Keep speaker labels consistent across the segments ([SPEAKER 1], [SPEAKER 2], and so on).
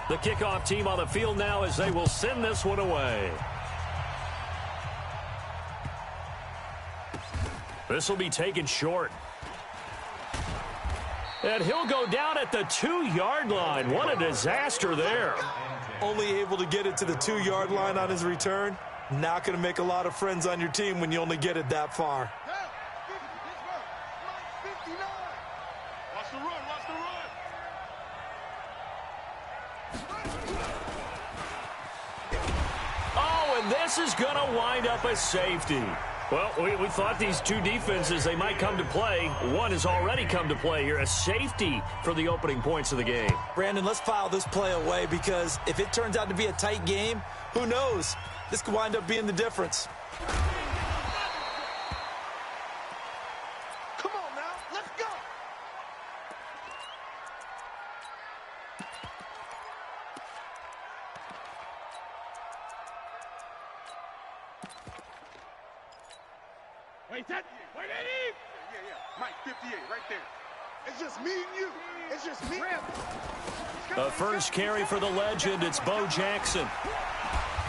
[SPEAKER 1] The kickoff team on the field now as they will send this one away. This will be taken short. And he'll go down at the 2-yard line. What a disaster there.
[SPEAKER 2] Only able to get it to the 2-yard line on his return. Not going to make a lot of friends on your team when you only get it that far.
[SPEAKER 3] Watch the run, watch the run.
[SPEAKER 1] Oh, and this is going to wind up a safety. Well, we thought these two defenses, they might come to play. One has already come to play here, a safety for the opening points of the game.
[SPEAKER 2] Brandon, let's file this play away because if it turns out to be a tight game, who knows? This could wind up being the difference.
[SPEAKER 3] Come on now, let's go. Wait, that, wait, Eddie! Yeah. Mike, 58, right there. It's just me and you. It's just me.
[SPEAKER 1] The first carry for the legend, it's Bo Jackson.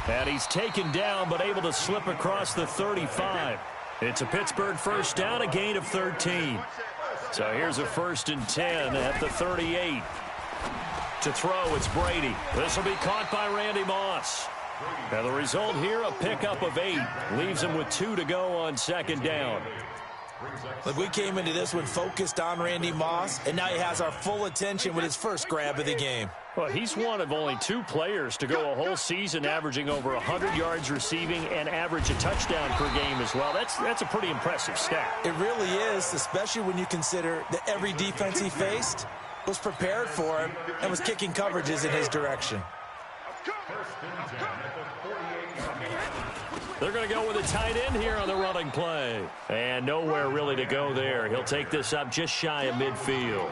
[SPEAKER 1] And he's taken down, but able to slip across the 35. It's a Pittsburgh first down, a gain of 13. So here's a 1st and 10 at the 38. To throw, it's Brady. This will be caught by Randy Moss. And the result here, a pickup of 8. Leaves him with 2 to go on 2nd down.
[SPEAKER 2] Look, we came into this one focused on Randy Moss, and now he has our full attention with his first grab of the game.
[SPEAKER 1] Well, he's one of only 2 players to go a whole season averaging over 100 yards receiving and average a touchdown per game as well. That's a pretty impressive stat.
[SPEAKER 2] It really is, especially when you consider that every defense he faced was prepared for him and was kicking coverages in his direction.
[SPEAKER 1] They're going to go with a tight end here on the running play. And nowhere really to go there. He'll take this up just shy of midfield.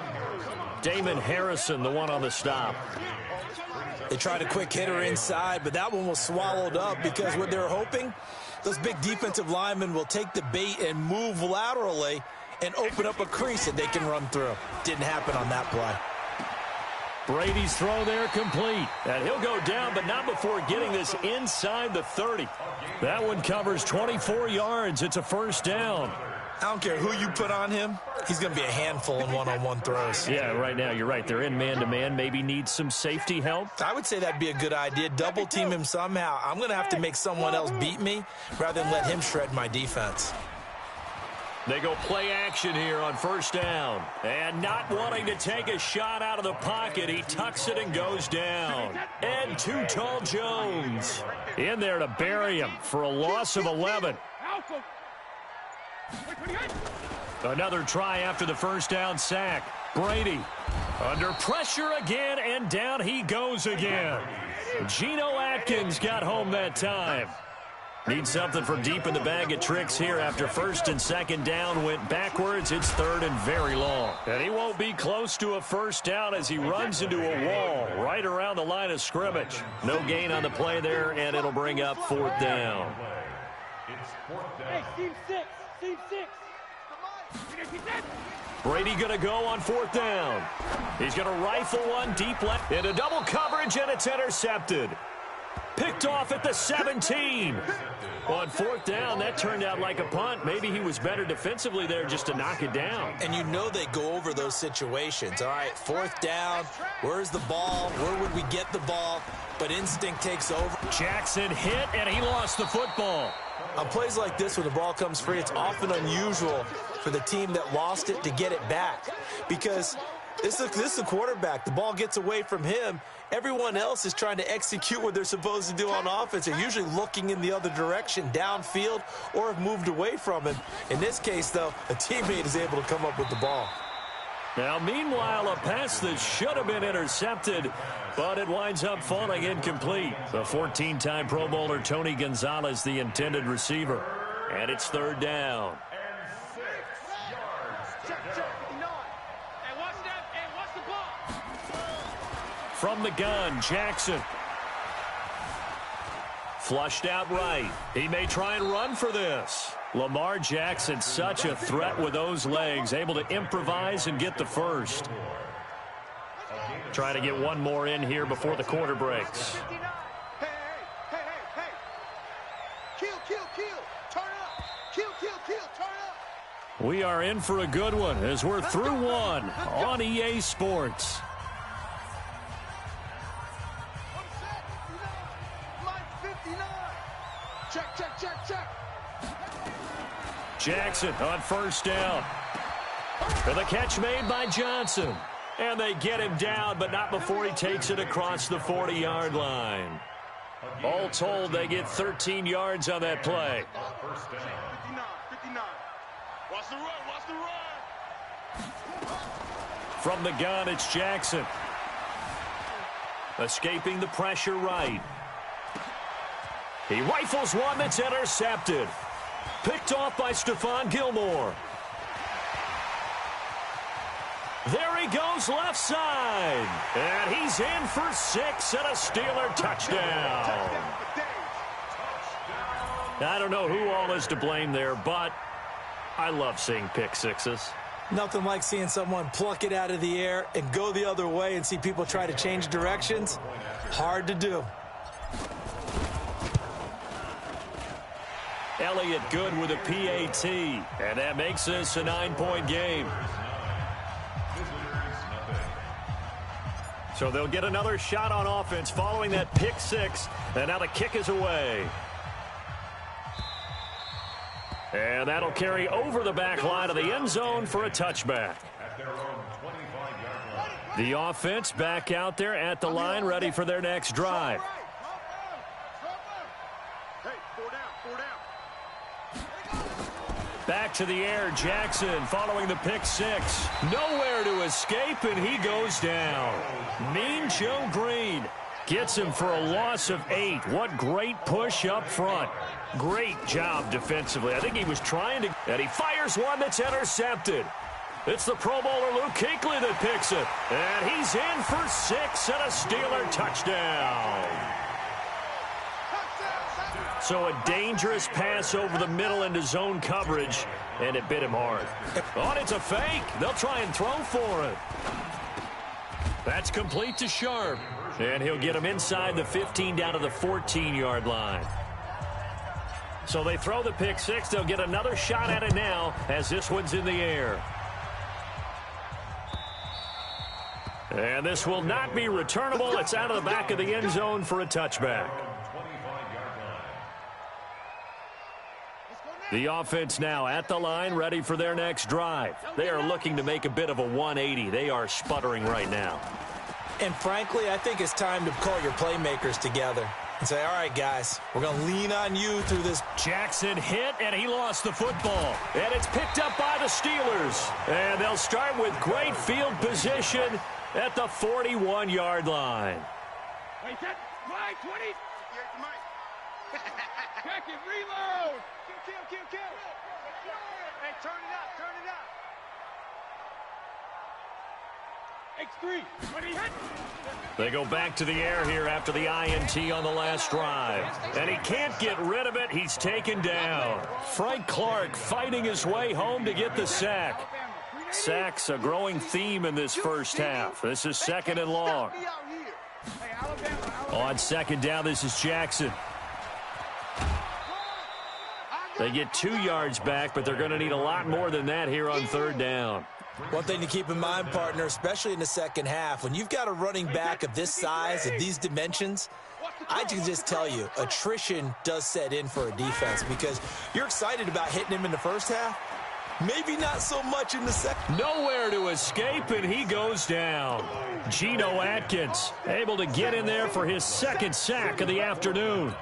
[SPEAKER 1] Damon Harrison, the one on the stop.
[SPEAKER 2] They tried a quick hitter inside, but that one was swallowed up because what they're hoping, those big defensive linemen will take the bait and move laterally and open up a crease that they can run through. Didn't happen on that play.
[SPEAKER 1] Brady's throw there complete. And he'll go down, but not before getting this inside the 30. That one covers 24 yards. It's a 1st down.
[SPEAKER 2] I don't care who you put on him. He's going to be a handful in one-on-one throws.
[SPEAKER 1] Yeah, right now, you're right. They're in man-to-man. Maybe needs some safety help.
[SPEAKER 2] I would say that'd be a good idea. Double team him somehow. I'm going to have to make someone else beat me rather than let him shred my defense.
[SPEAKER 1] They go play action here on 1st down. And not wanting to take a shot out of the pocket, he tucks it and goes down. And Too Tall Jones in there to bury him for a loss of 11. Another try after the 1st down sack. Brady under pressure again, and down he goes again. Geno Atkins got home that time. Need something from deep in the bag of tricks here after 1st and 2nd down went backwards. It's 3rd and very long. And he won't be close to a 1st down as he runs into a wall right around the line of scrimmage. No gain on the play there, and it'll bring up 4th down.
[SPEAKER 4] Hey, team 6, team 6.
[SPEAKER 1] Brady going to go on 4th down. He's going to rifle one deep left into double coverage, and it's intercepted. Picked off at the 17. On 4th down, that turned out like a punt. Maybe he was better defensively there just to knock it down.
[SPEAKER 2] And you know they go over those situations. All right, 4th down, where's the ball? Where would we get the ball? But instinct takes over.
[SPEAKER 1] Jackson hit, and he lost the football.
[SPEAKER 2] On plays like this, when the ball comes free, it's often unusual for the team that lost it to get it back. Because this is the quarterback. The ball gets away from him. Everyone else is trying to execute what they're supposed to do on offense. They're usually looking in the other direction, downfield, or have moved away from him. In this case, though, a teammate is able to come up with the ball.
[SPEAKER 1] Now, meanwhile, a pass that should have been intercepted, but it winds up falling incomplete. The 14-time Pro Bowler Tony Gonzalez, the intended receiver. And it's 3rd down. From the gun, Jackson. Flushed out right. He may try and run for this. Lamar Jackson, such a threat with those legs, able to improvise and get the 1st. Try to get one more in here before the quarter breaks.
[SPEAKER 3] Hey. Kill. Turn up. Kill. Turn up.
[SPEAKER 1] We are in for a good one as we're through one on EA Sports.
[SPEAKER 3] Check.
[SPEAKER 1] Jackson on first down. For the catch made by Johnson. And they get him down, but not before he takes it across the 40-yard line. All told, they get 13 yards on that play.
[SPEAKER 3] 59. Watch the run.
[SPEAKER 1] From the gun, it's Jackson. Escaping the pressure right. He rifles one that's intercepted. Picked off by Stephon Gilmore. There he goes left side. And he's in for 6 and a Steeler touchdown. I don't know who all is to blame there, but I love seeing pick sixes.
[SPEAKER 2] Nothing like seeing someone pluck it out of the air and go the other way and see people try to change directions. Hard to do.
[SPEAKER 1] Elliott good with a PAT, and that makes this a 9-point game. So they'll get another shot on offense following that pick six, and now the kick is away. And that'll carry over the back line of the end zone for a touchback. The offense back out there at the line, ready for their next drive. Back to the air, Jackson following the pick six. Nowhere to escape, and he goes down. Mean Joe Green gets him for a loss of 8. What great push up front. Great job defensively. I think he was trying to, and he fires one that's intercepted. It's the Pro Bowler Luke Kuechly that picks it. And he's in for 6 and a Steeler touchdown. So a dangerous pass over the middle into zone coverage, and it bit him hard. Oh, and it's a fake. They'll try and throw for it. That's complete to Sharp. And he'll get him inside the 15 down to the 14-yard line. So they throw the pick six. They'll get another shot at it now as this one's in the air. And this will not be returnable. It's out of the back of the end zone for a touchback. The offense now at the line, ready for their next drive. They are looking to make a bit of a 180. They are sputtering right now.
[SPEAKER 2] And frankly, I think it's time to call your playmakers together and say, all right, guys, we're going to lean on you through this.
[SPEAKER 1] Jackson hit, and he lost the football. And it's picked up by the Steelers. And they'll start with great field position at the 41-yard line.
[SPEAKER 4] Wait, set, flag, 20. Check it, reload. Kill. Hey, turn it up. X3, 20 hit.
[SPEAKER 1] They go back to the air here after the INT on the last drive. And he can't get rid of it. He's taken down. Frank Clark fighting his way home to get the sack. Sacks a growing theme in this first half. This is 2nd and long. On 2nd down, this is Jackson. They get 2 yards back, but they're going to need a lot more than that here on 3rd down.
[SPEAKER 2] One thing to keep in mind, partner, especially in the second half, when you've got a running back of this size, of these dimensions, I can just tell you, attrition does set in for a defense because you're excited about hitting him in the first half. Maybe not so much in the second.
[SPEAKER 1] Nowhere to escape, and he goes down. Geno Atkins able to get in there for his 2nd sack of the afternoon.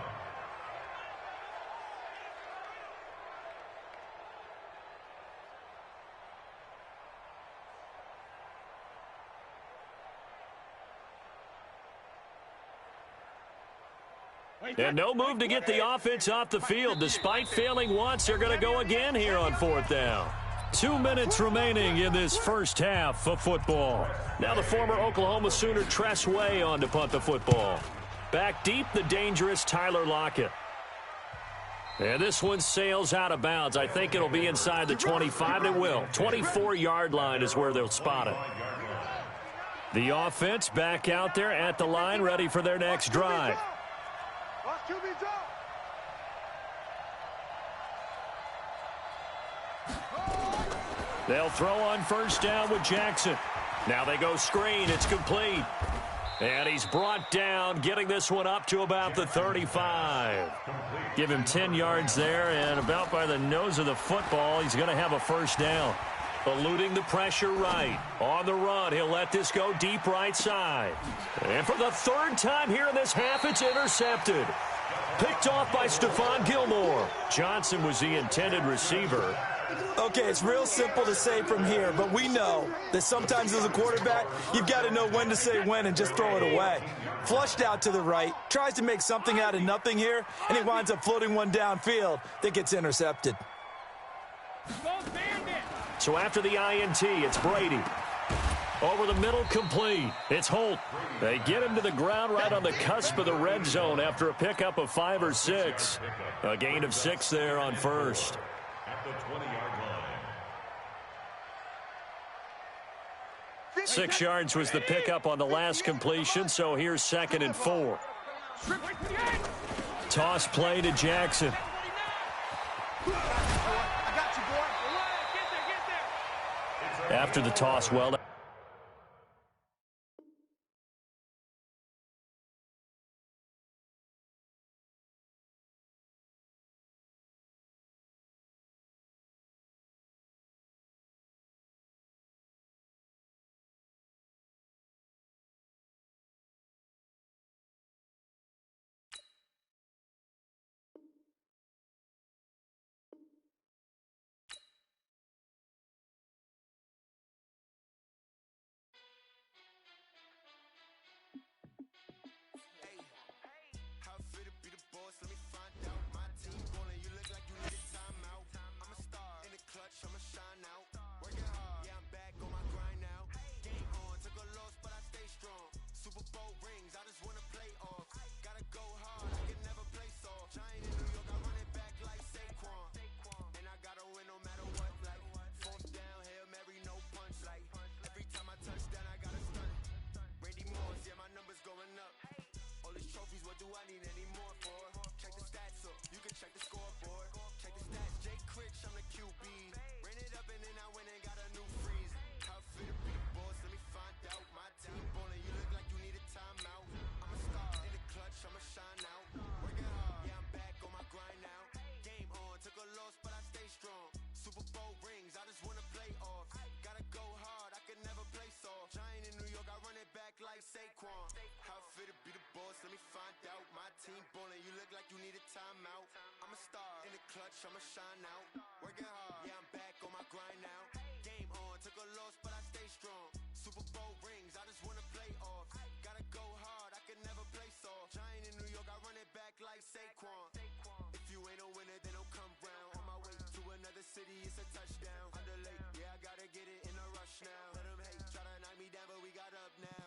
[SPEAKER 1] And no move to get the offense off the field. Despite failing once, they're going to go again here on 4th down. 2 minutes remaining in this first half of football. Now the former Oklahoma Sooner Tress Way on to punt the football. Back deep, the dangerous Tyler Lockett. And this one sails out of bounds. I think it'll be inside the 25. It will. 24-yard line is where they'll spot it. The offense back out there at the line, ready for their next drive. They'll throw on first down with Jackson. Now they go screen. It's complete. And he's brought down, getting this one up to about the 35. Give him 10 yards there, and about by the nose of the football, he's going to have a first down. Eluding the pressure right. On the run, he'll let this go deep right side. And for the third time here in this half, it's intercepted. Picked off by Stephon Gilmore. Johnson was the intended receiver.
[SPEAKER 2] Okay, it's real simple to say from here, but we know that sometimes as a quarterback, you've got to know when to say when and just throw it away. Flushed out to the right, tries to make something out of nothing here, and he winds up floating one downfield that gets intercepted.
[SPEAKER 1] So after the INT, it's Brady. Over the middle, complete. It's Holt. They get him to the ground right on the cusp of the red zone after a pickup of 5 or 6. A gain of 6 there on first.
[SPEAKER 5] At the 20-yard line.
[SPEAKER 1] 6 yards was the pickup on the last completion, so here's 2nd and 4. Toss play to Jackson. After the toss, well.
[SPEAKER 6] I'ma shine out, working hard, yeah, I'm back on my grind now. Game on, took a loss, but I stay strong. Super Bowl rings, I just wanna play off. Gotta go hard, I can never play soft. Giant in New York, I run it back like Saquon. If you ain't a winner, then don't come round. On my way to another city, it's a touchdown. Underlay, yeah, I gotta get it in a rush now. Let them hate, try to knock me down, but we got up now.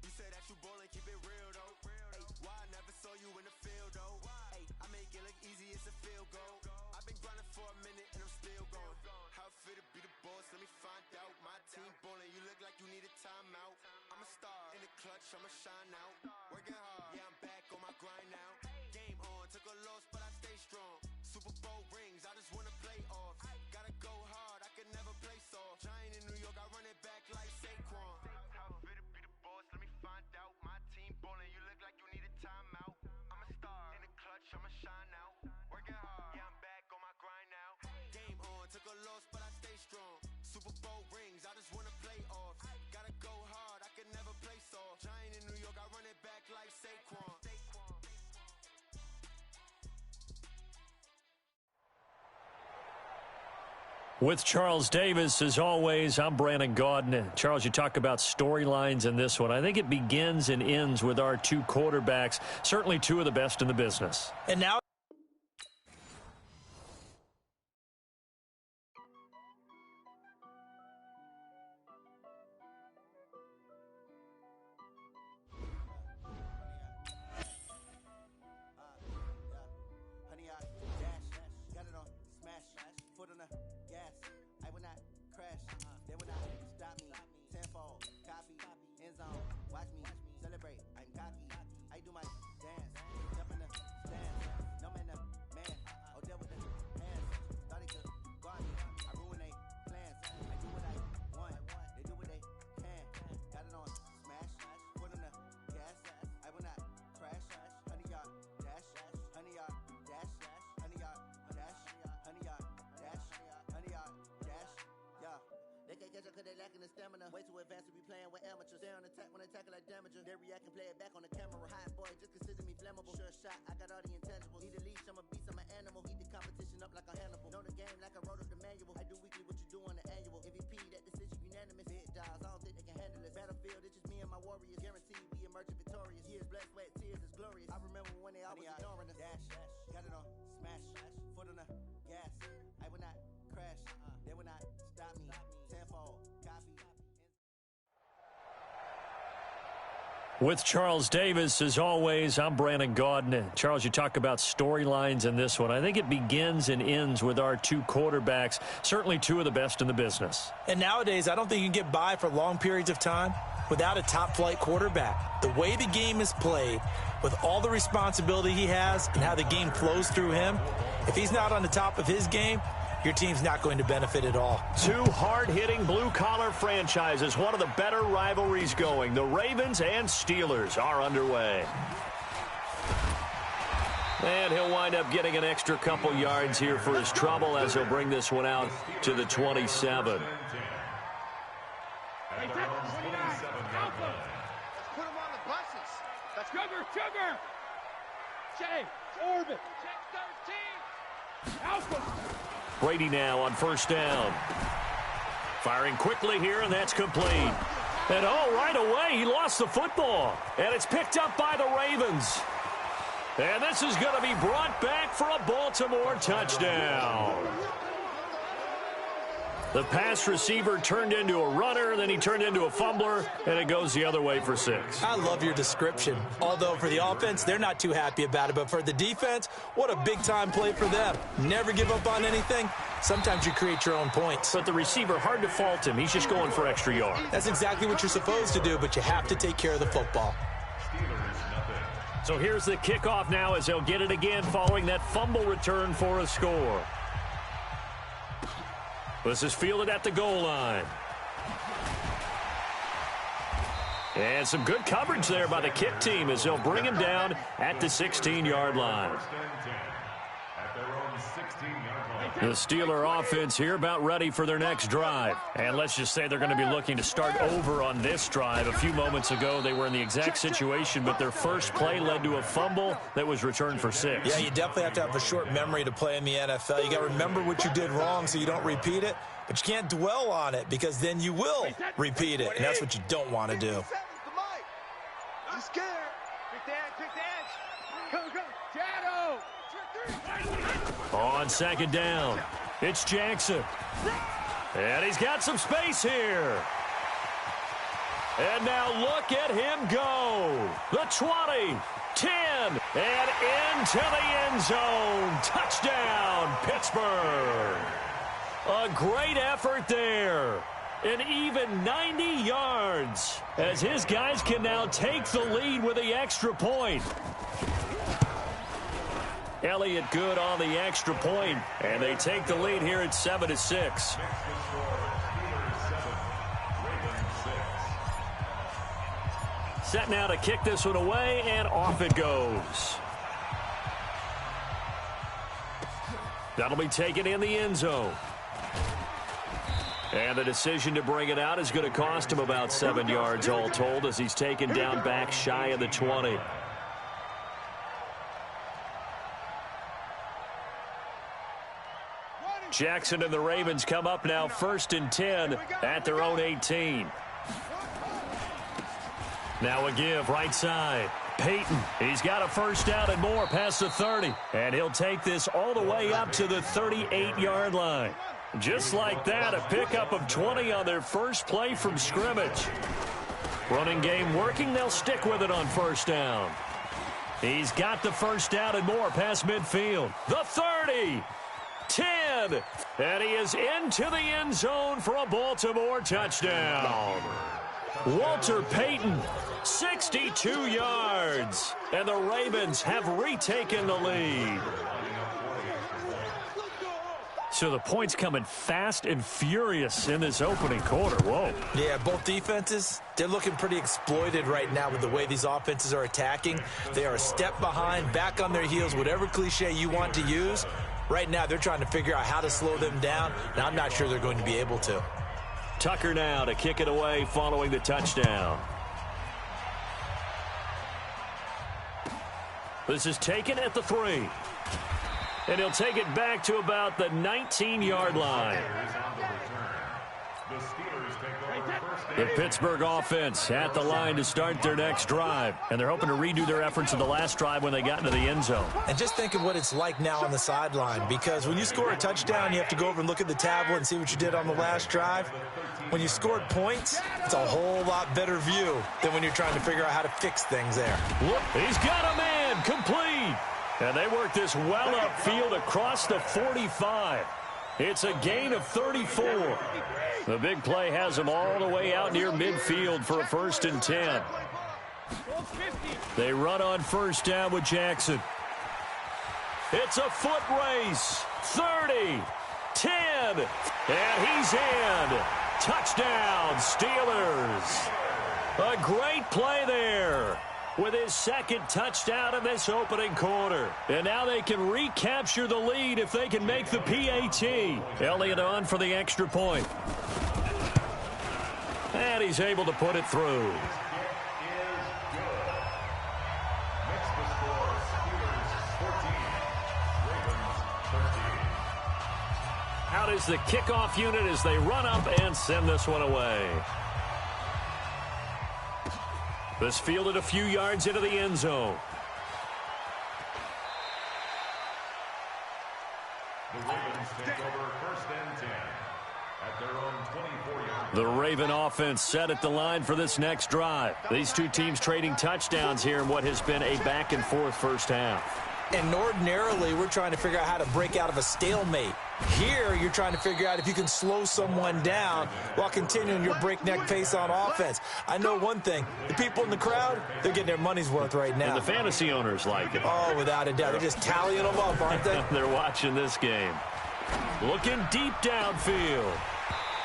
[SPEAKER 6] You say that you ballin', keep it real though. Hey, why I never saw you in the field though? Hey, I make it look easy, it's a field goal. I've been grinding for a minute and I'm still going. How fit to be the boss, let me find out. My team ballin', you look like you need a timeout. I'm a star in the clutch, I'ma shine out. Working hard, yeah, I'm back on my grind now. Game on, took a loss, but I stay strong. Super Bowl rings, I just wanna play off. Gotta go hard, I can never play soft. Giant in New York, I run it back like Saquon. How fit to be the boss, let me find out. My team ballin', you look like you need a timeout. I'm a star in the clutch, I'ma shine out. Working hard, yeah, I'm back on my grind now. Game on, took a loss, but I stay strong. Super Bowl rings, I just wanna play off. Gotta go hard, I can never play soft. Giant in New York, I run it back like Saquon.
[SPEAKER 1] With Charles Davis, as always, I'm Brandon Gaudin. Charles, you talk about storylines in this one. I think it begins and ends with our two quarterbacks, certainly two of the best in the business.
[SPEAKER 2] And now
[SPEAKER 5] catch up 'cause they lacking the stamina. Way too advanced to be playing with amateurs. Stay on attack when they tackle like damager. They react and play it back on the camera. Hot boy, just consider me flammable. Sure shot, I got all the intangibles. Need a leash, I'm a beast, I'm an animal. Heat the competition up like a Hannibal. Know the game like I wrote up the manual. I do weekly what you do on the annual. MVP, that decision unanimous. Big dogs, I don't think they can handle it. Battlefield, it's just me and my warriors. Guaranteed we emerging victorious. Years, blood, sweat, tears is glorious. I remember when they always ignoring us. Dash, got it on, smash, foot on the gas. I will not crash, they will not stop me. Tenfold, copy.
[SPEAKER 1] With Charles Davis, as always, I'm Brandon Gaudin. Charles, you talk about storylines in this one. I think it begins and ends with our two quarterbacks, certainly two of the best in the business.
[SPEAKER 2] And nowadays, I don't think you can get by for long periods of time without a top-flight quarterback. The way the game is played, with all the responsibility he has and how the game flows through him, if he's not on the top of his game, your team's not going to benefit at all.
[SPEAKER 1] Two hard-hitting blue-collar franchises, one of the better rivalries going. The Ravens and Steelers are underway. And he'll wind up getting an extra couple yards here for his trouble as he'll bring this one out to the 27.
[SPEAKER 4] Hey, 29. Alpha. Let's put him on the buses. Let's Sugar. Jay, Orbit. Check 13. Alpha.
[SPEAKER 1] Brady now on first down. Firing quickly here, and that's complete. And right away, he lost the football. And it's picked up by the Ravens. And this is going to be brought back for a Baltimore touchdown. The pass receiver turned into a runner, then he turned into a fumbler, and it goes the other way for 6.
[SPEAKER 2] I love your description. Although for the offense, they're not too happy about it. But for the defense, what a big-time play for them. Never give up on anything. Sometimes you create your own points.
[SPEAKER 1] But the receiver, hard to fault him. He's just going for extra yards.
[SPEAKER 2] That's exactly what you're supposed to do, but you have to take care of the football.
[SPEAKER 1] So here's the kickoff now as they'll get it again following that fumble return for a score. This is fielded at the goal line. And some good coverage there by the kick team as they'll bring him down at the 16-yard line. The Steeler offense here about ready for their next drive. And let's just say they're going to be looking to start over on this drive. A few moments ago, they were in the exact situation, but their first play led to a fumble that was returned for 6.
[SPEAKER 2] Yeah, you definitely have to have a short memory to play in the NFL. You got to remember what you did wrong so you don't repeat it, but you can't dwell on it because then you will repeat it, and that's what you don't want to do.
[SPEAKER 4] I'm scared. Big edge. Go. Shadow.
[SPEAKER 1] On second down, it's Jackson. And he's got some space here. And now look at him go. The 20, 10, and into the end zone. Touchdown, Pittsburgh. A great effort there. An even 90 yards as his guys can now take the lead with the extra point. Elliott good on the extra point, and they take the lead here at 7-6. Set now to kick this one away, and off it goes. That'll be taken in the end zone. And the decision to bring it out is going to cost him about 7 yards all told as he's taken down back shy of the 20. Jackson and the Ravens come up now 1st and 10 at their own 18. Now a give right side. Peyton, he's got a first down and more past the 30. And he'll take this all the way up to the 38-yard line. Just like that, a pickup of 20 on their first play from scrimmage. Running game working, they'll stick with it on first down. He's got the first down and more past midfield. The 30. 10, and he is into the end zone for a Baltimore touchdown. Walter Payton, 62 yards, and the Ravens have retaken the lead. So the points coming fast and furious in this opening quarter. Whoa.
[SPEAKER 2] Yeah, both defenses, they're looking pretty exploited right now with the way these offenses are attacking. They are a step behind, back on their heels, whatever cliche you want to use. Right now, they're trying to figure out how to slow them down, and I'm not sure they're going to be able to.
[SPEAKER 1] Tucker now to kick it away following the touchdown. This is taken at the 3. And he'll take it back to about the 19-yard line. The Pittsburgh offense at the line to start their next drive. And they're hoping to redo their efforts in the last drive when they got into the end zone.
[SPEAKER 2] And just think of what it's like now on the sideline, because when you score a touchdown, you have to go over and look at the tablet and see what you did on the last drive. When you scored points, it's a whole lot better view than when you're trying to figure out how to fix things there.
[SPEAKER 1] Look, he's got a man complete. And they work this well upfield across the 45. It's a gain of 34. The big play has them all the way out near midfield for a 1st and 10. They run on 1st down with Jackson. It's a foot race. 30, 10, and he's in. Touchdown, Steelers. A great play there with his 2nd touchdown in this opening quarter. And now they can recapture the lead if they can make the PAT. Elliott on for the extra point. And he's able to put it through. Out is the kickoff unit as they run up and send this one away. This fielded a few yards into the end zone.
[SPEAKER 7] The Ravens take over 1st and 10 at their own 24-yard.
[SPEAKER 1] The Raven offense set at the line for this next drive. These two teams trading touchdowns here in what has been a back-and-forth first half.
[SPEAKER 2] And ordinarily, we're trying to figure out how to break out of a stalemate. Here, you're trying to figure out if you can slow someone down while continuing your breakneck pace on offense. I know one thing. The people in the crowd, they're getting their money's worth right now.
[SPEAKER 1] And the fantasy owners like it.
[SPEAKER 2] Oh, without a doubt. They're just tallying them up, aren't they?
[SPEAKER 1] They're watching this game. Looking deep downfield.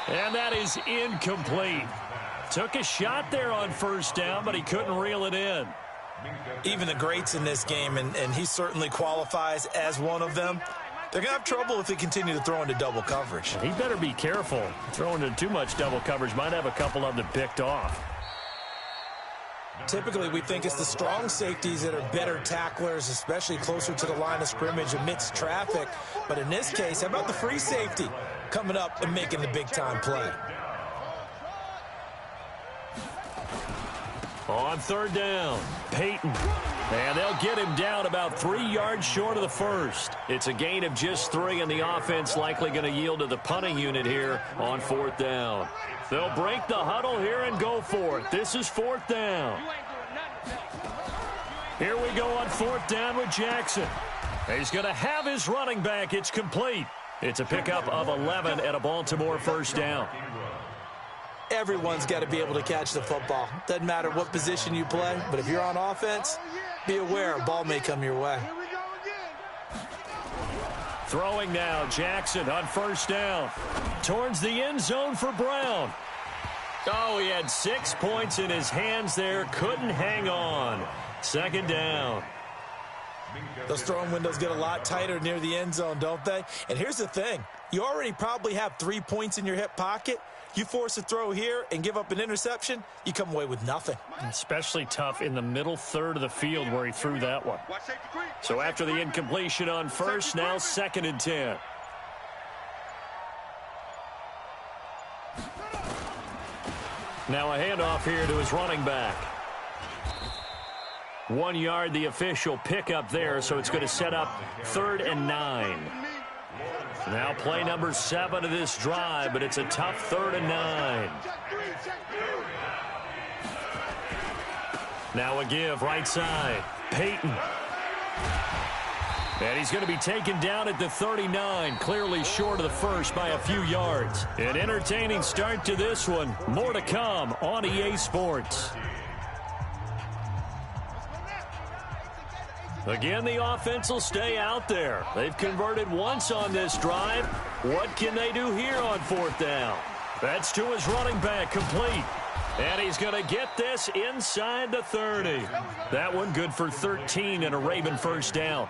[SPEAKER 1] And that is incomplete. Took a shot there on 1st down, but he couldn't reel it in.
[SPEAKER 2] Even the greats in this game, and he certainly qualifies as one of them, they're going to have trouble if they continue to throw into double coverage.
[SPEAKER 1] He better be careful. Throwing into too much double coverage might have a couple of them picked off.
[SPEAKER 2] Typically, we think it's the strong safeties that are better tacklers, especially closer to the line of scrimmage amidst traffic. But in this case, how about the free safety coming up and making the big-time play?
[SPEAKER 1] On 3rd down, Peyton. And they'll get him down about 3 yards short of the 1st. It's a gain of just 3, and the offense likely going to yield to the punting unit here on 4th down. They'll break the huddle here and go for it. This is 4th down. Here we go on 4th down with Jackson. He's going to have his running back. It's complete. It's a pickup of 11 at a Baltimore 1st down.
[SPEAKER 2] Everyone's got to be able to catch the football. Doesn't matter what position you play, but if you're on offense, be aware a ball may come your way.
[SPEAKER 1] Throwing now, Jackson on 1st down. Towards the end zone for Brown. Oh, he had 6 points in his hands there. Couldn't hang on. 2nd down.
[SPEAKER 2] Those throwing windows get a lot tighter near the end zone, don't they? And here's the thing. You already probably have 3 points in your hip pocket. You force a throw here and give up an interception, you come away with nothing.
[SPEAKER 1] Especially tough in the middle 3rd of the field where he threw that one. So after the incompletion on 1st, now 2nd and 10. Now a handoff here to his running back. 1 yard, the official pickup there, so it's going to set up 3rd and 9. Now play number 7 of this drive, but it's a tough 3rd and 9. Now a give right side. Peyton. And he's going to be taken down at the 39, clearly short of the 1st by a few yards. An entertaining start to this one. More to come on EA Sports. Again, the offense will stay out there. They've converted once on this drive. What can they do here on 4th down? That's to his running back, complete. And he's going to get this inside the 30. That one good for 13 and a Raven 1st down.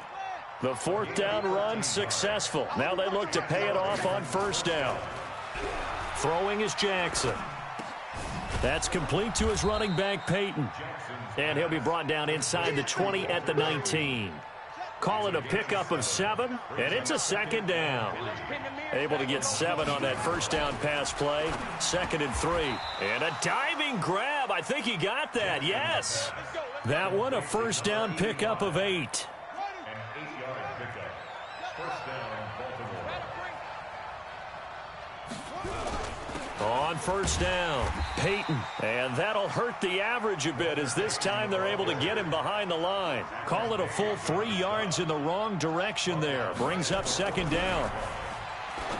[SPEAKER 1] The 4th down run successful. Now they look to pay it off on 1st down. Throwing is Jackson. That's complete to his running back, Peyton. And he'll be brought down inside the 20 at the 19. Call it a pickup of 7, and it's a second down. Able to get 7 on that first down pass play. 2nd and 3. And a diving grab. I think he got that. Yes. That one, a first down pickup of 8.
[SPEAKER 7] An 8-yard pickup. First down, Baltimore.
[SPEAKER 1] On first down, Peyton. And that'll hurt the average a bit as this time they're able to get him behind the line. Call it a full 3 yards in the wrong direction there. Brings up second down.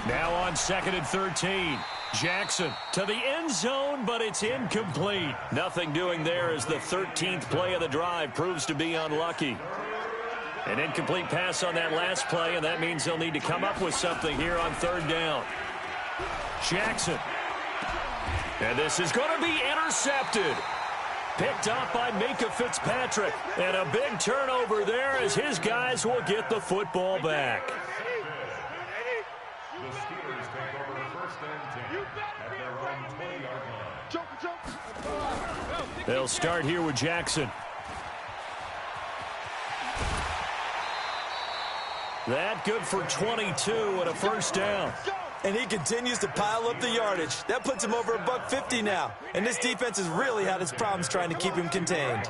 [SPEAKER 1] Now on 2nd and 13. Jackson to the end zone, but it's incomplete. Nothing doing there as the 13th play of the drive proves to be unlucky. An incomplete pass on that last play, and that means they'll need to come up with something here on 3rd down. Jackson. And this is going to be intercepted. Picked up by Minka Fitzpatrick. And a big turnover there as his guys will get the football back.
[SPEAKER 7] The Steelers take over 1st and 10 at their own 20-yard line.
[SPEAKER 1] They'll start here with Jackson. That good for 22 and a first down.
[SPEAKER 2] And he continues to pile up the yardage. That puts him over $150 now. And this defense has really had its problems trying to keep him contained.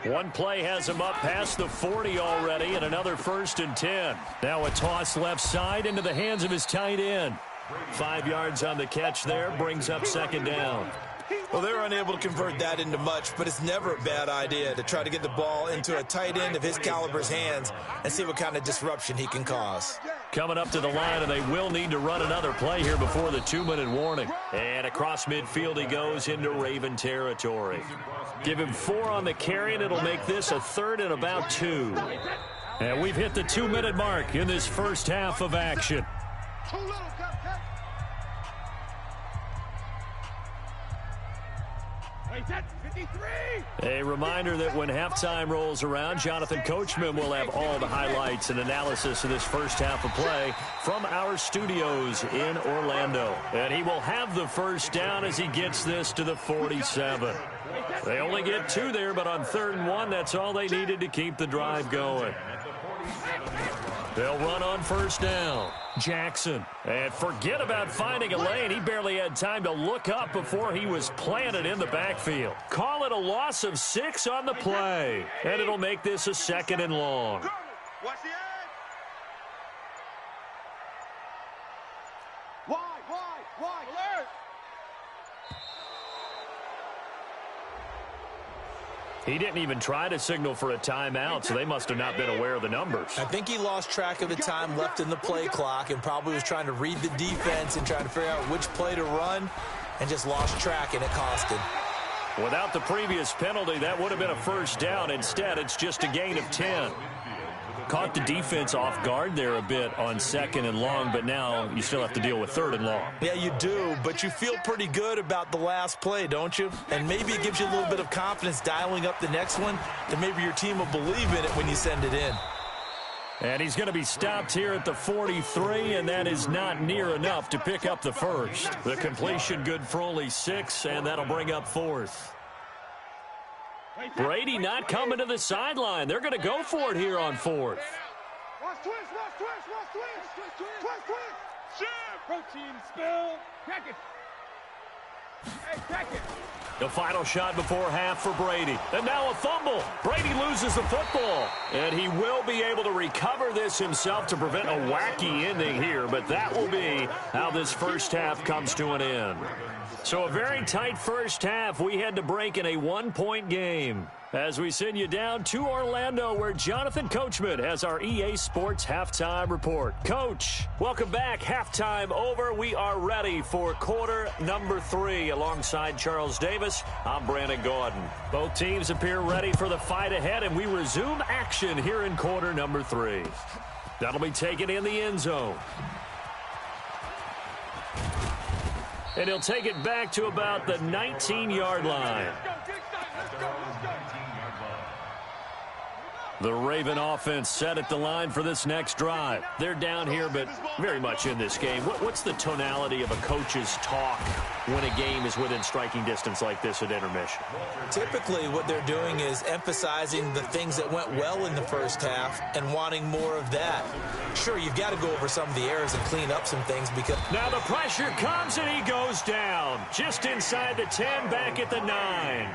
[SPEAKER 1] One play has him up past the 40 already, and another 1st and 10. Now a toss left side into the hands of his tight end. 5 yards on the catch there, brings up second down.
[SPEAKER 2] Well, they were unable to convert that into much, but it's never a bad idea to try to get the ball into a tight end of his caliber's hands and see what kind of disruption he can cause.
[SPEAKER 1] Coming up to the line, and they will need to run another play here before the 2-minute warning. And across midfield he goes into Raven territory. Give him 4 on the carry, and it'll make this a 3rd and about 2. And we've hit the 2-minute mark in this first half of action. A reminder that when halftime rolls around, Jonathan Coachman will have all the highlights and analysis of this first half of play from our studios in Orlando. And he will have the first down as he gets this to the 47. They only get 2 there, but on 3rd and 1, that's all they needed to keep the drive going. They'll run on first down. Jackson. And forget about finding a lane. He barely had time to look up before he was planted in the backfield. Call it a loss of 6 on the play. And it'll make this a 2nd and long.
[SPEAKER 3] Watch the edge. Wide. Alert.
[SPEAKER 1] He didn't even try to signal for a timeout, so they must have not been aware of the numbers.
[SPEAKER 2] I think he lost track of the time left in the play clock and probably was trying to read the defense and trying to figure out which play to run and just lost track, and it cost him.
[SPEAKER 1] Without the previous penalty, that would have been a first down. Instead, it's just a gain of 10. Caught the defense off guard there a bit on 2nd and long, but now you still have to deal with 3rd and long.
[SPEAKER 2] Yeah, you do, but you feel pretty good about the last play, don't you? And maybe it gives you a little bit of confidence dialing up the next one, and maybe your team will believe in it when you send it in.
[SPEAKER 1] And he's going to be stopped here at the 43, and that is not near enough to pick up the first. The completion good for only 6, and that'll bring up 4th. Brady not coming to the sideline. They're going to go for it here on 4th.
[SPEAKER 3] Watch twist.
[SPEAKER 4] Protein spill. Crack it. Hey, crack it.
[SPEAKER 1] The final shot before half for Brady. And now a fumble. Brady loses the football. And he will be able to recover this himself to prevent a wacky ending here. But that will be how this first half comes to an end. So a very tight first half. We had to break in a 1-point game. As we send you down to Orlando, where Jonathan Coachman has our EA Sports Halftime Report. Coach, welcome back. Halftime over. We are ready for quarter number 3. Alongside Charles Davis, I'm Brandon Gordon. Both teams appear ready for the fight ahead, and we resume action here in quarter number 3. That'll be taken in the end zone. And he'll take it back to about the 19-yard line. The Raven offense set at the line for this next drive. They're down here, but very much in this game. What's the tonality of a coach's talk when a game is within striking distance like this at intermission?
[SPEAKER 2] Typically, what they're doing is emphasizing the things that went well in the first half and wanting more of that. Sure, you've got to go over some of the errors and clean up some things because...
[SPEAKER 1] Now the pressure comes and he goes down. Just inside the 10, back at the 9.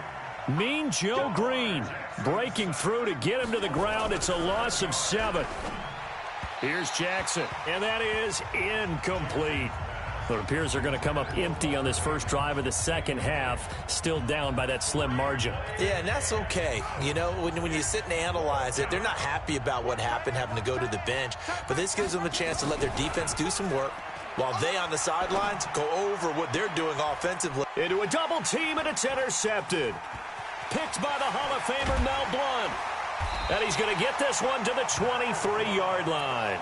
[SPEAKER 1] Mean Joe Green breaking through to get him to the ground. It's a loss of 7. Here's Jackson, and that is incomplete. It appears they're going to come up empty on this first drive of the second half, still down by that slim margin.
[SPEAKER 2] Yeah, and that's okay. You know, when you sit and analyze it, they're not happy about what happened, having to go to the bench. But this gives them a chance to let their defense do some work while they on the sidelines go over what they're doing offensively.
[SPEAKER 1] Into a double team, and it's intercepted. Picked by the Hall of Famer Mel Blount. And he's going to get this one to the 23-yard line.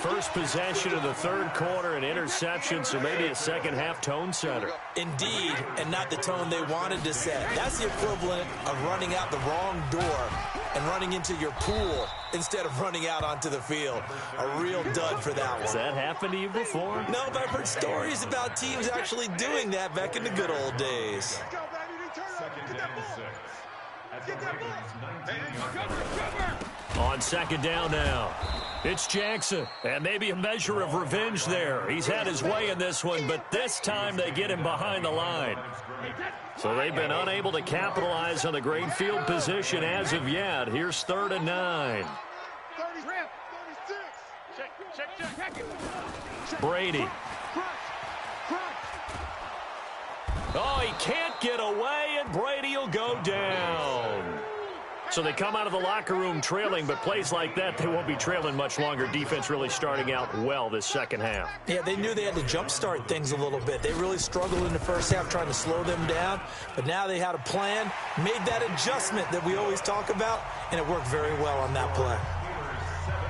[SPEAKER 1] First possession of the third quarter, an interception, so maybe a second-half tone setter.
[SPEAKER 2] Indeed, and not the tone they wanted to set. That's the equivalent of running out the wrong door and running into your pool instead of running out onto the field. A real dud for that one.
[SPEAKER 1] Has that happened to you before?
[SPEAKER 2] No, but I've heard stories about teams actually doing that back in the good old days.
[SPEAKER 1] On second down now, it's Jackson, and maybe a measure of revenge there. He's had his way in this one, but this time they get him behind the line. So they've been unable to capitalize on the great field position as of yet. Here's 3rd and 9. Brady. Oh, he can't get away, and Brady will go down. So they come out of the locker room trailing, but plays like that, they won't be trailing much longer. Defense really starting out well this second half.
[SPEAKER 2] Yeah, they knew they had to jumpstart things a little bit. They really struggled in the first half trying to slow them down, but now they had a plan, made that adjustment that we always talk about, and it worked very well on that play.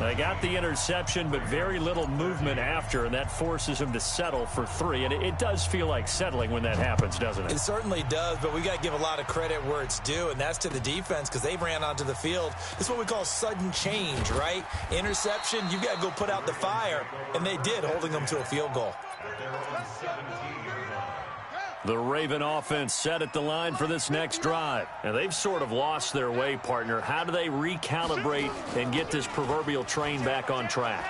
[SPEAKER 1] They got the interception, but very little movement after, and that forces them to settle for 3. And it does feel like settling when that happens, doesn't it?
[SPEAKER 2] It certainly does, but we got to give a lot of credit where it's due, and that's to the defense because they ran onto the field. This is what we call sudden change, right? Interception, you got to go put out the fire, and they did, holding them to a field goal.
[SPEAKER 1] The Raven offense set at the line for this next drive. And they've sort of lost their way, partner. How do they recalibrate and get this proverbial train back on track?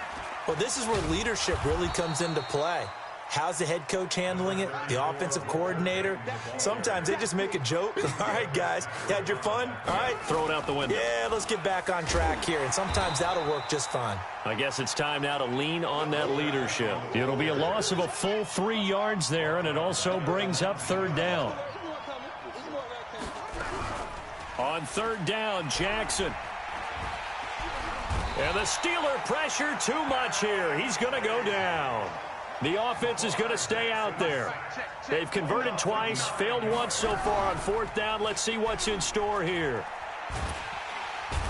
[SPEAKER 2] Well, this is where leadership really comes into play. How's the head coach handling it? The offensive coordinator? Sometimes they just make a joke. All right, guys, you had your fun? All right.
[SPEAKER 1] Throw it out the window.
[SPEAKER 2] Yeah, let's get back on track here. And sometimes that'll work just fine.
[SPEAKER 1] I guess it's time now to lean on that leadership. It'll be a loss of a full 3 yards there, and it also brings up 3rd down. On 3rd down, Jackson. And the Steeler pressure too much here. He's going to go down. The offense is going to stay out there. They've converted twice, failed once so far on 4th down. Let's see what's in store here.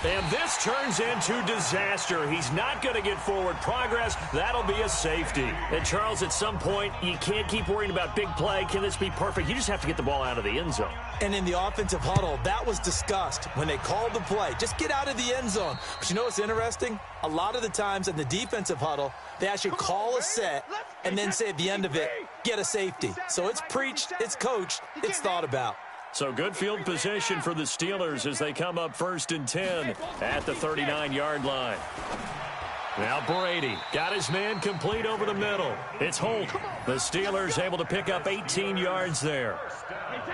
[SPEAKER 1] And this turns into disaster. He's not going to get forward progress. That'll be a safety. And, Charles, at some point, you can't keep worrying about big play. Can this be perfect? You just have to get the ball out of the end zone.
[SPEAKER 2] And in the offensive huddle, that was discussed when they called the play. Just get out of the end zone. But you know what's interesting? A lot of the times in the defensive huddle, they actually call a set and then say at the end of it, get a safety. So it's preached, it's coached, it's thought about.
[SPEAKER 1] So good field position for the Steelers as they come up 1st and 10 at the 39-yard line. Now Brady got his man complete over the middle. It's Holt. The Steelers able to pick up 18 yards there.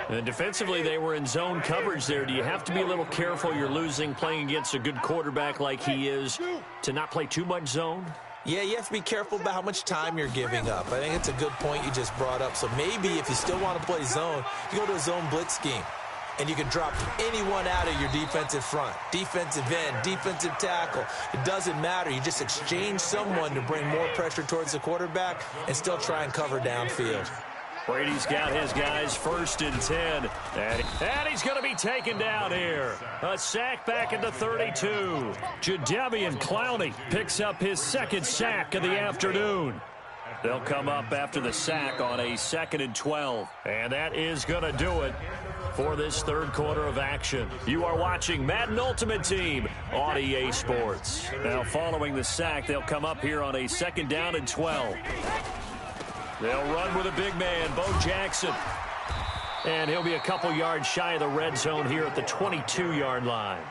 [SPEAKER 1] And defensively, they were in zone coverage there. Do you have to be a little careful? You're losing playing against a good quarterback like he is to not play too much zone?
[SPEAKER 2] Yeah, you have to be careful about how much time you're giving up. I think it's a good point you just brought up. So maybe if you still want to play zone, you go to a zone blitz scheme. And you can drop anyone out of your defensive front. Defensive end, defensive tackle. It doesn't matter. You just exchange someone to bring more pressure towards the quarterback and still try and cover downfield.
[SPEAKER 1] Brady's got his guys 1st and 10. And he's going to be taken down here. A sack back at the 32. Jadeveon Clowney picks up his 2nd sack of the afternoon. They'll come up after the sack on a 2nd and 12. And that is going to do it for this third quarter of action. You are watching Madden Ultimate Team on EA Sports. Now, following the sack, they'll come up here on a 2nd down and 12. They'll run with a big man, Bo Jackson. And he'll be a couple yards shy of the red zone here at the 22-yard line.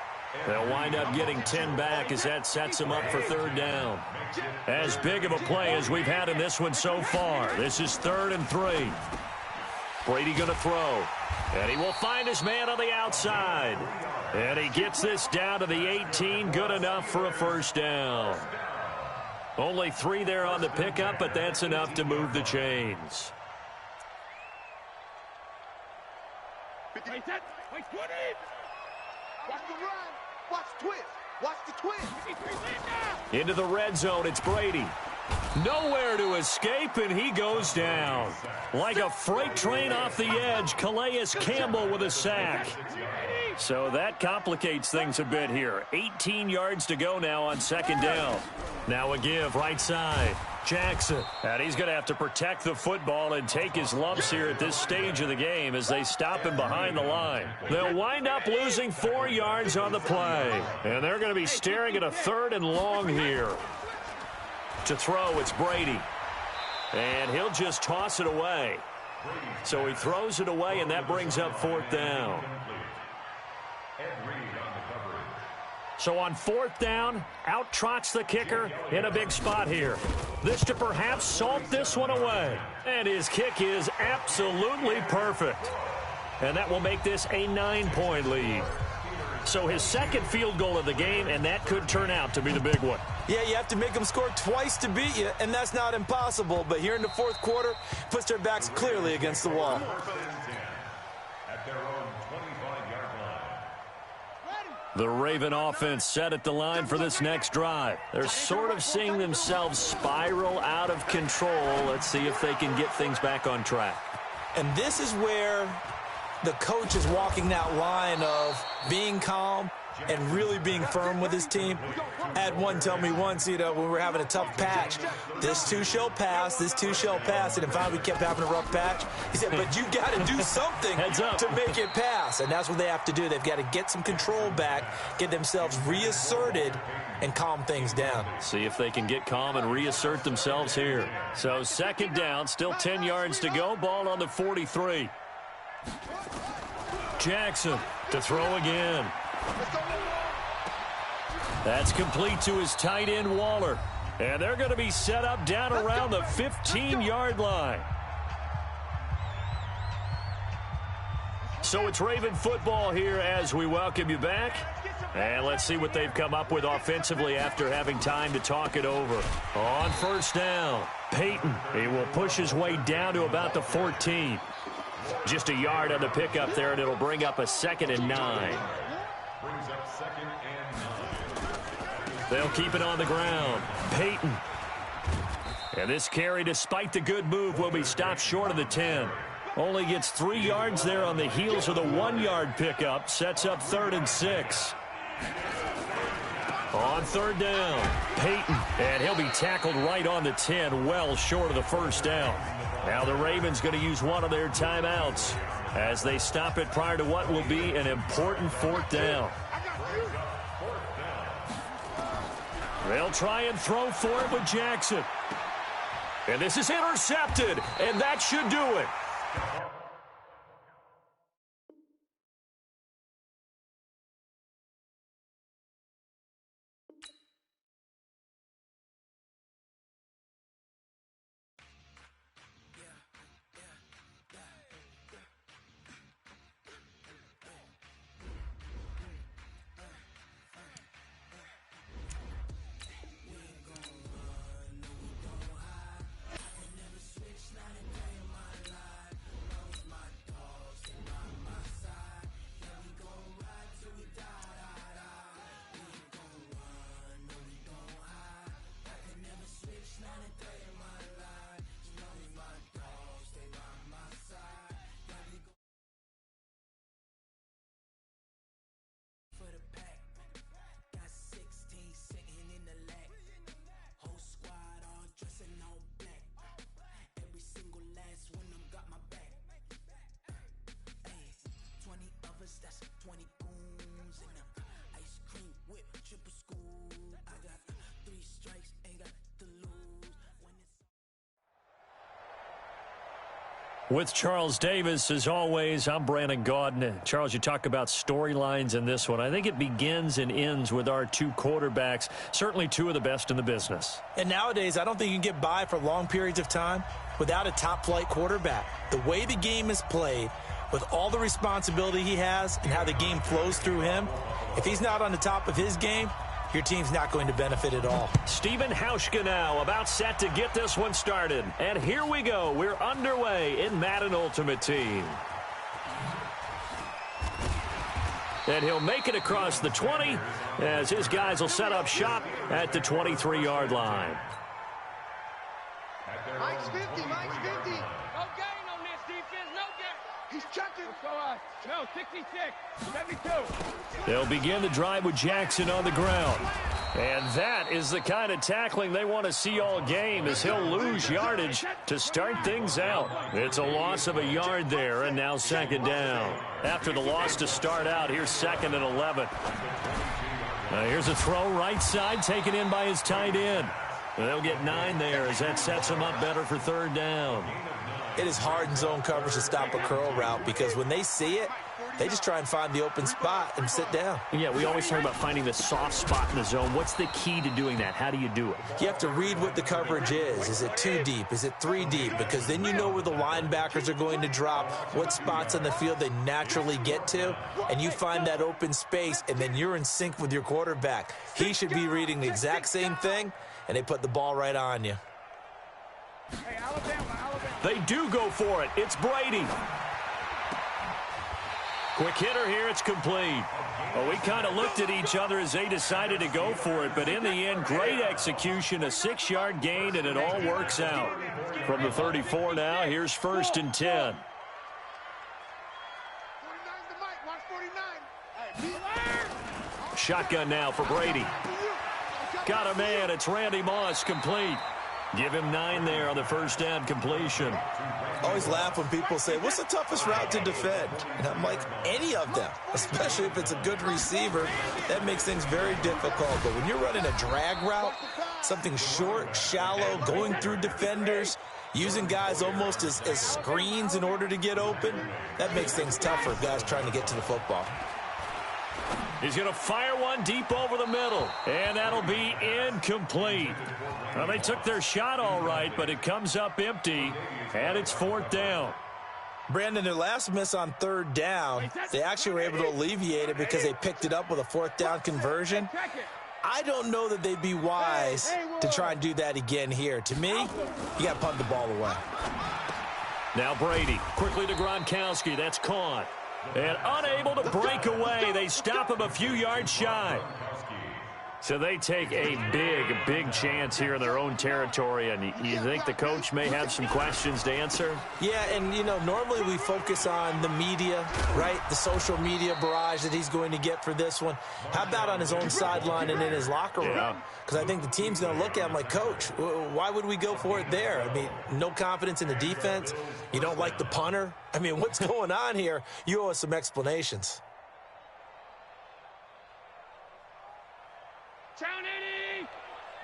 [SPEAKER 1] They'll wind up getting 10 back as that sets them up for 3rd down. As big of a play as we've had in this one so far. This is 3rd and 3. Brady going to throw. And he will find his man on the outside. And he gets this down to the 18. Good enough for a 1st down. Only 3 there on the pickup, but that's enough to move the chains.
[SPEAKER 3] Wait, 20. Watch the run. Watch twist. Watch the twist.
[SPEAKER 1] Into the red zone, it's Brady. Nowhere to escape, and he goes down. Like a freight train off the edge, Calais Campbell with a sack. So that complicates things a bit here. 18 yards to go now on 2nd down. Now a give, right side. Jackson. And he's going to have to protect the football and take his lumps here at this stage of the game as they stop him behind the line. They'll wind up losing 4 yards on the play. And they're going to be staring at a 3rd and long here. To throw, it's Brady. And he'll just toss it away. So he throws it away, and that brings up 4th down. So on 4th down, out trots the kicker in a big spot here. This to perhaps salt this one away. And his kick is absolutely perfect. And that will make this a 9-point lead. So his 2nd field goal of the game, and that could turn out to be the big one.
[SPEAKER 2] Yeah, you have to make them score twice to beat you, and that's not impossible. But here in the 4th quarter, puts their backs clearly against the wall.
[SPEAKER 7] At their own 25-yard line.
[SPEAKER 1] The Raven offense set at the line for this next drive. They're sort of seeing themselves spiral out of control. Let's see if they can get things back on track.
[SPEAKER 2] And this is where the coach is walking that line of being calm and really being firm with his team. I had one tell me once, when we were having a tough patch, this too shall pass, this too shall pass. And finally we kept having a rough patch. He said, but you got to do something to make it pass. And that's what they have to do. They've got to get some control back, get themselves reasserted, and calm things down.
[SPEAKER 1] See if they can get calm and reassert themselves here. So 2nd down, still 10 yards to go. Ball on the 43. Jackson to throw again. That's complete to his tight end, Waller. And they're going to be set up down around the 15-yard line. So it's Raven football here as we welcome you back. And let's see what they've come up with offensively after having time to talk it over. On 1st down, Peyton. He will push his way down to about the 14. Just a yard on the pickup there, and it'll bring up a 2nd and 9.
[SPEAKER 7] Brings up 2nd and 9.
[SPEAKER 1] They'll keep it on the ground. Peyton. And this carry, despite the good move, will be stopped short of the 10. Only gets 3 yards there on the heels of the 1-yard pickup. Sets up 3rd and 6. On 3rd down, Peyton. And he'll be tackled right on the 10, well short of the 1st down. Now the Ravens going to use one of their timeouts as they stop it prior to what will be an important 4th down. They'll try and throw for it with Jackson. And this is intercepted, and that should do it. With Charles Davis, as always, I'm Brandon Gaudin. Charles, you talk about storylines in this one. I think it begins and ends with our two quarterbacks, certainly two of the best in the business.
[SPEAKER 2] And nowadays, I don't think you can get by for long periods of time without a top-flight quarterback. The way the game is played, with all the responsibility he has and how the game flows through him, if he's not on the top of his game, your team's not going to benefit at all.
[SPEAKER 1] Stephen Hauschka now about set to get this one started. And here we go. We're underway in Madden Ultimate Team. And he'll make it across the 20 as his guys will set up shop at the 23-yard line.
[SPEAKER 4] Mike's 50, Mike's 50. No gain on this defense, no gain. He's chucking. No, 66, 72.
[SPEAKER 1] They'll begin the drive with Jackson on the ground. And that is the kind of tackling they want to see all game, as he'll lose yardage to start things out. It's a loss of a yard there, and now second down. After the loss to start out, here's 2nd and 11. Here's a throw right side, taken in by his tight end. They'll get 9 there as that sets them up better for 3rd down.
[SPEAKER 2] It is hard in zone coverage to stop a curl route because when they see it, they just try and find the open spot and sit down.
[SPEAKER 1] Yeah, we always talk about finding the soft spot in the zone. What's the key to doing that? How do you do it?
[SPEAKER 2] You have to read what the coverage is. Is it 2 deep? Is it 3 deep? Because then you know where the linebackers are going to drop, what spots on the field they naturally get to, and you find that open space, and then you're in sync with your quarterback. He should be reading the exact same thing, and they put the ball right on you.
[SPEAKER 4] Hey, Alabama.
[SPEAKER 1] They do go for it. It's Brady. Quick hitter here. It's complete. Well, we kind of looked at each other as they decided to go for it, but in the end, great execution, a 6-yard gain, and it all works out. From the 34 now, here's 1st and 10.
[SPEAKER 4] 49
[SPEAKER 1] Shotgun now for Brady. Got a man. It's Randy Moss, complete. Give him 9 there on the 1st down completion.
[SPEAKER 2] Always laugh when people say, what's the toughest route to defend? And I'm like, any of them, especially if it's a good receiver. That makes things very difficult. But when you're running a drag route, something short, shallow, going through defenders, using guys almost as screens in order to get open, that makes things tougher, guys trying to get to the football.
[SPEAKER 1] He's going to fire one deep over the middle, and that'll be incomplete. Well, they took their shot all right, but it comes up empty, and it's 4th down.
[SPEAKER 2] Brandon, their last miss on 3rd down, they actually were able to alleviate it because they picked it up with a 4th down conversion. I don't know that they'd be wise to try and do that again here. To me, you got to punt the ball away.
[SPEAKER 1] Now Brady, quickly to Gronkowski. That's caught. And unable to break away. They stop him a few yards shy. So they take a big chance here in their own territory. And you think the coach may have some questions to answer?
[SPEAKER 2] Yeah, and, you know, normally we focus on the media, right? The social media barrage that he's going to get for this one. How about on his own sideline and in his locker room? Because I think the team's going to look at him like, Coach, why would we go for it there? I mean, no confidence in the defense. You don't like the punter. I mean, what's going on here? You owe us some explanations.
[SPEAKER 4] Town 80.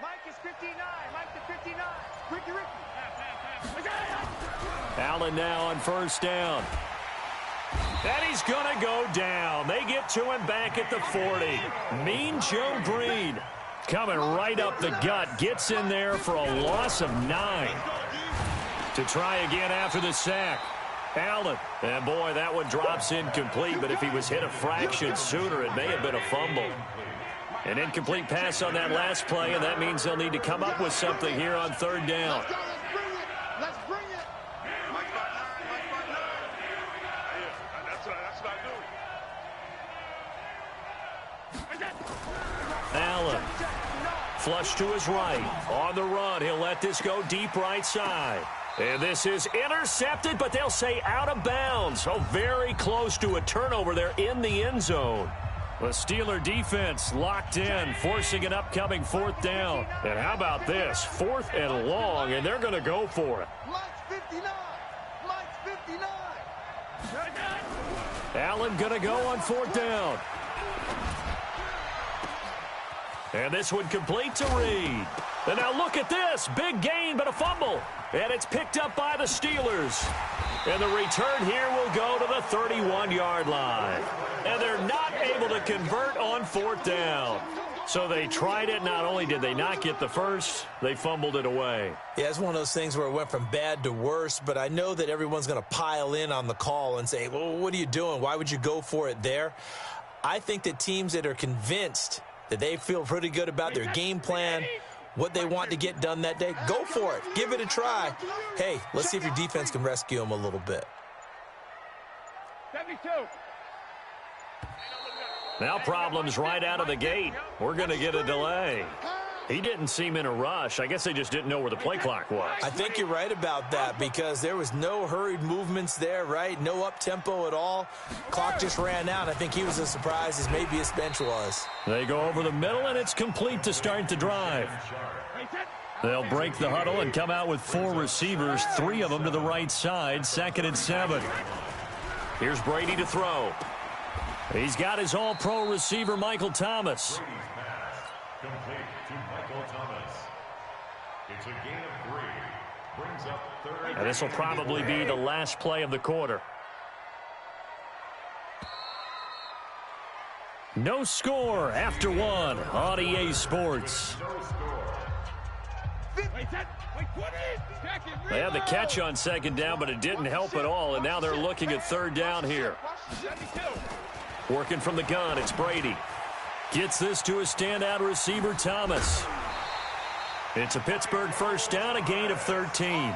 [SPEAKER 4] Mike is 59. Mike to 59. Ricky.
[SPEAKER 1] Allen now on 1st down. And he's going to go down. They get to him back at the 40. Mean Joe Green coming right up the gut. Gets in there for a loss of 9. To try again after the sack. Allen. And, boy, that one drops incomplete. But if he was hit a fraction sooner, it may have been a fumble. An incomplete pass on that last play, and that means they'll need to come up with something here on 3rd down.
[SPEAKER 3] Let's bring it. Mike's got 9. Yeah, that's what I do.
[SPEAKER 1] Allen. Flush to his right. On the run, he'll let this go deep right side. And this is intercepted, but they'll say out of bounds. So very close to a turnover there in the end zone. The Steeler defense locked in, forcing an upcoming 4th down. And how about this? 4th and long, and they're going to go for it.
[SPEAKER 4] Mike's 59. Mike's 59.
[SPEAKER 1] Allen going to go on 4th down. And this one complete to Reed. And now look at this. Big gain, but a fumble. And it's picked up by the Steelers. And the return here will go to the 31-yard line. And they're not able to convert on 4th down. So they tried it. Not only did they not get the first, they fumbled it away.
[SPEAKER 2] Yeah, it's one of those things where it went from bad to worse, but I know that everyone's going to pile in on the call and say, well, what are you doing? Why would you go for it there? I think that teams that are convinced that they feel pretty good about their game plan, what they want to get done that day, go for it. Give it a try. Hey, let's see if your defense can rescue them a little bit.
[SPEAKER 4] 72.
[SPEAKER 1] Now problems right out of the gate. We're going to get a delay. He didn't seem in a rush. I guess they just didn't know where the play clock was.
[SPEAKER 2] I think you're right about that because there was no hurried movements there, right? No up-tempo at all. Clock just ran out. I think he was as surprised as maybe his bench was.
[SPEAKER 1] They go over the middle, and it's complete to start the drive. They'll break the huddle and come out with 4 receivers, 3 of them to the right side, 2nd and 7. Here's Brady to throw. He's got his all-pro receiver, Michael Thomas.
[SPEAKER 7] Complete to Michael Thomas. It's a gain of 3. Brings up 3rd.
[SPEAKER 1] And this will probably be the last play of the quarter. No score after 1 on EA Sports. They had the catch on 2nd down, but it didn't help at all, and now they're looking at 3rd down here. Working from the gun, it's Brady. Gets this to a standout receiver, Thomas. It's a Pittsburgh 1st down, a gain of 13.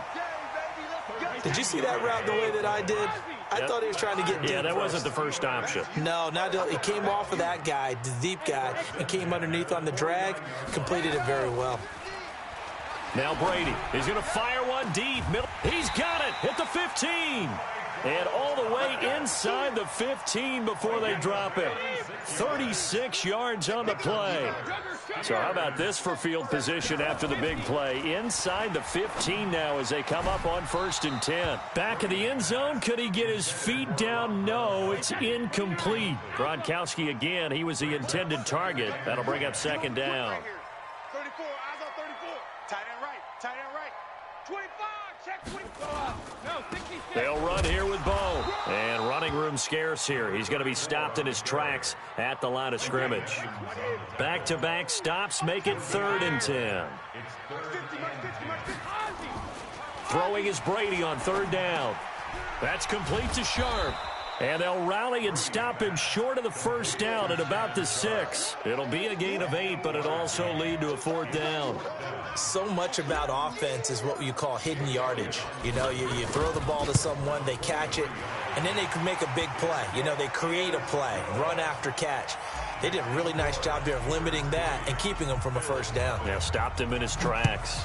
[SPEAKER 2] Did you see that route the way that I did? I thought he was trying to get deep.
[SPEAKER 1] Yeah, that wasn't the first option.
[SPEAKER 2] No, he came off of that guy, the deep guy, and came underneath on the drag, completed it very well.
[SPEAKER 1] Now Brady is going to fire one deep. Middle. He's got it at the 15. And all the way inside the 15 before they drop it. 36 yards on the play. So how about this for field position after the big play? Inside the 15 now as they come up on 1st and 10. Back of the end zone. Could he get his feet down? No, it's incomplete. Gronkowski again. He was the intended target. That'll bring up 2nd down.
[SPEAKER 3] 34, eyes on 34. Tight end right. 25, check 25. No, 66.
[SPEAKER 1] They'll run here with Bo. And running room scarce here. He's going to be stopped in his tracks at the line of scrimmage. Back-to-back stops make it 3rd and 10. Throwing is Brady on 3rd down. That's complete to Sharp. And they'll rally and stop him short of the 1st down at about the 6. It'll be a gain of 8, but it'll also lead to a 4th down.
[SPEAKER 2] So much about offense is what you call hidden yardage. You know, you throw the ball to someone, they catch it, and then they can make a big play. You know, they create a play, run after catch. They did a really nice job there of limiting that and keeping him from a 1st down.
[SPEAKER 1] Yeah, stopped him in his tracks.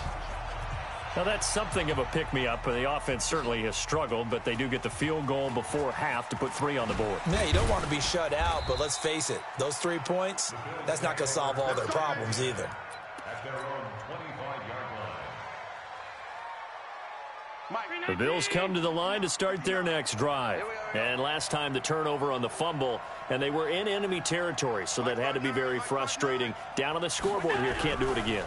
[SPEAKER 1] Now, that's something of a pick-me-up. The offense certainly has struggled, but they do get the field goal before half to put 3 on the board.
[SPEAKER 2] Yeah, you don't want to be shut out, but let's face it, those 3 points, that's not going to solve all their problems either.
[SPEAKER 7] At their own 25-yard line.
[SPEAKER 1] The Bills come to the line to start their next drive. And last time the turnover on the fumble, and they were in enemy territory, so that had to be very frustrating. Down on the scoreboard here, can't do it again.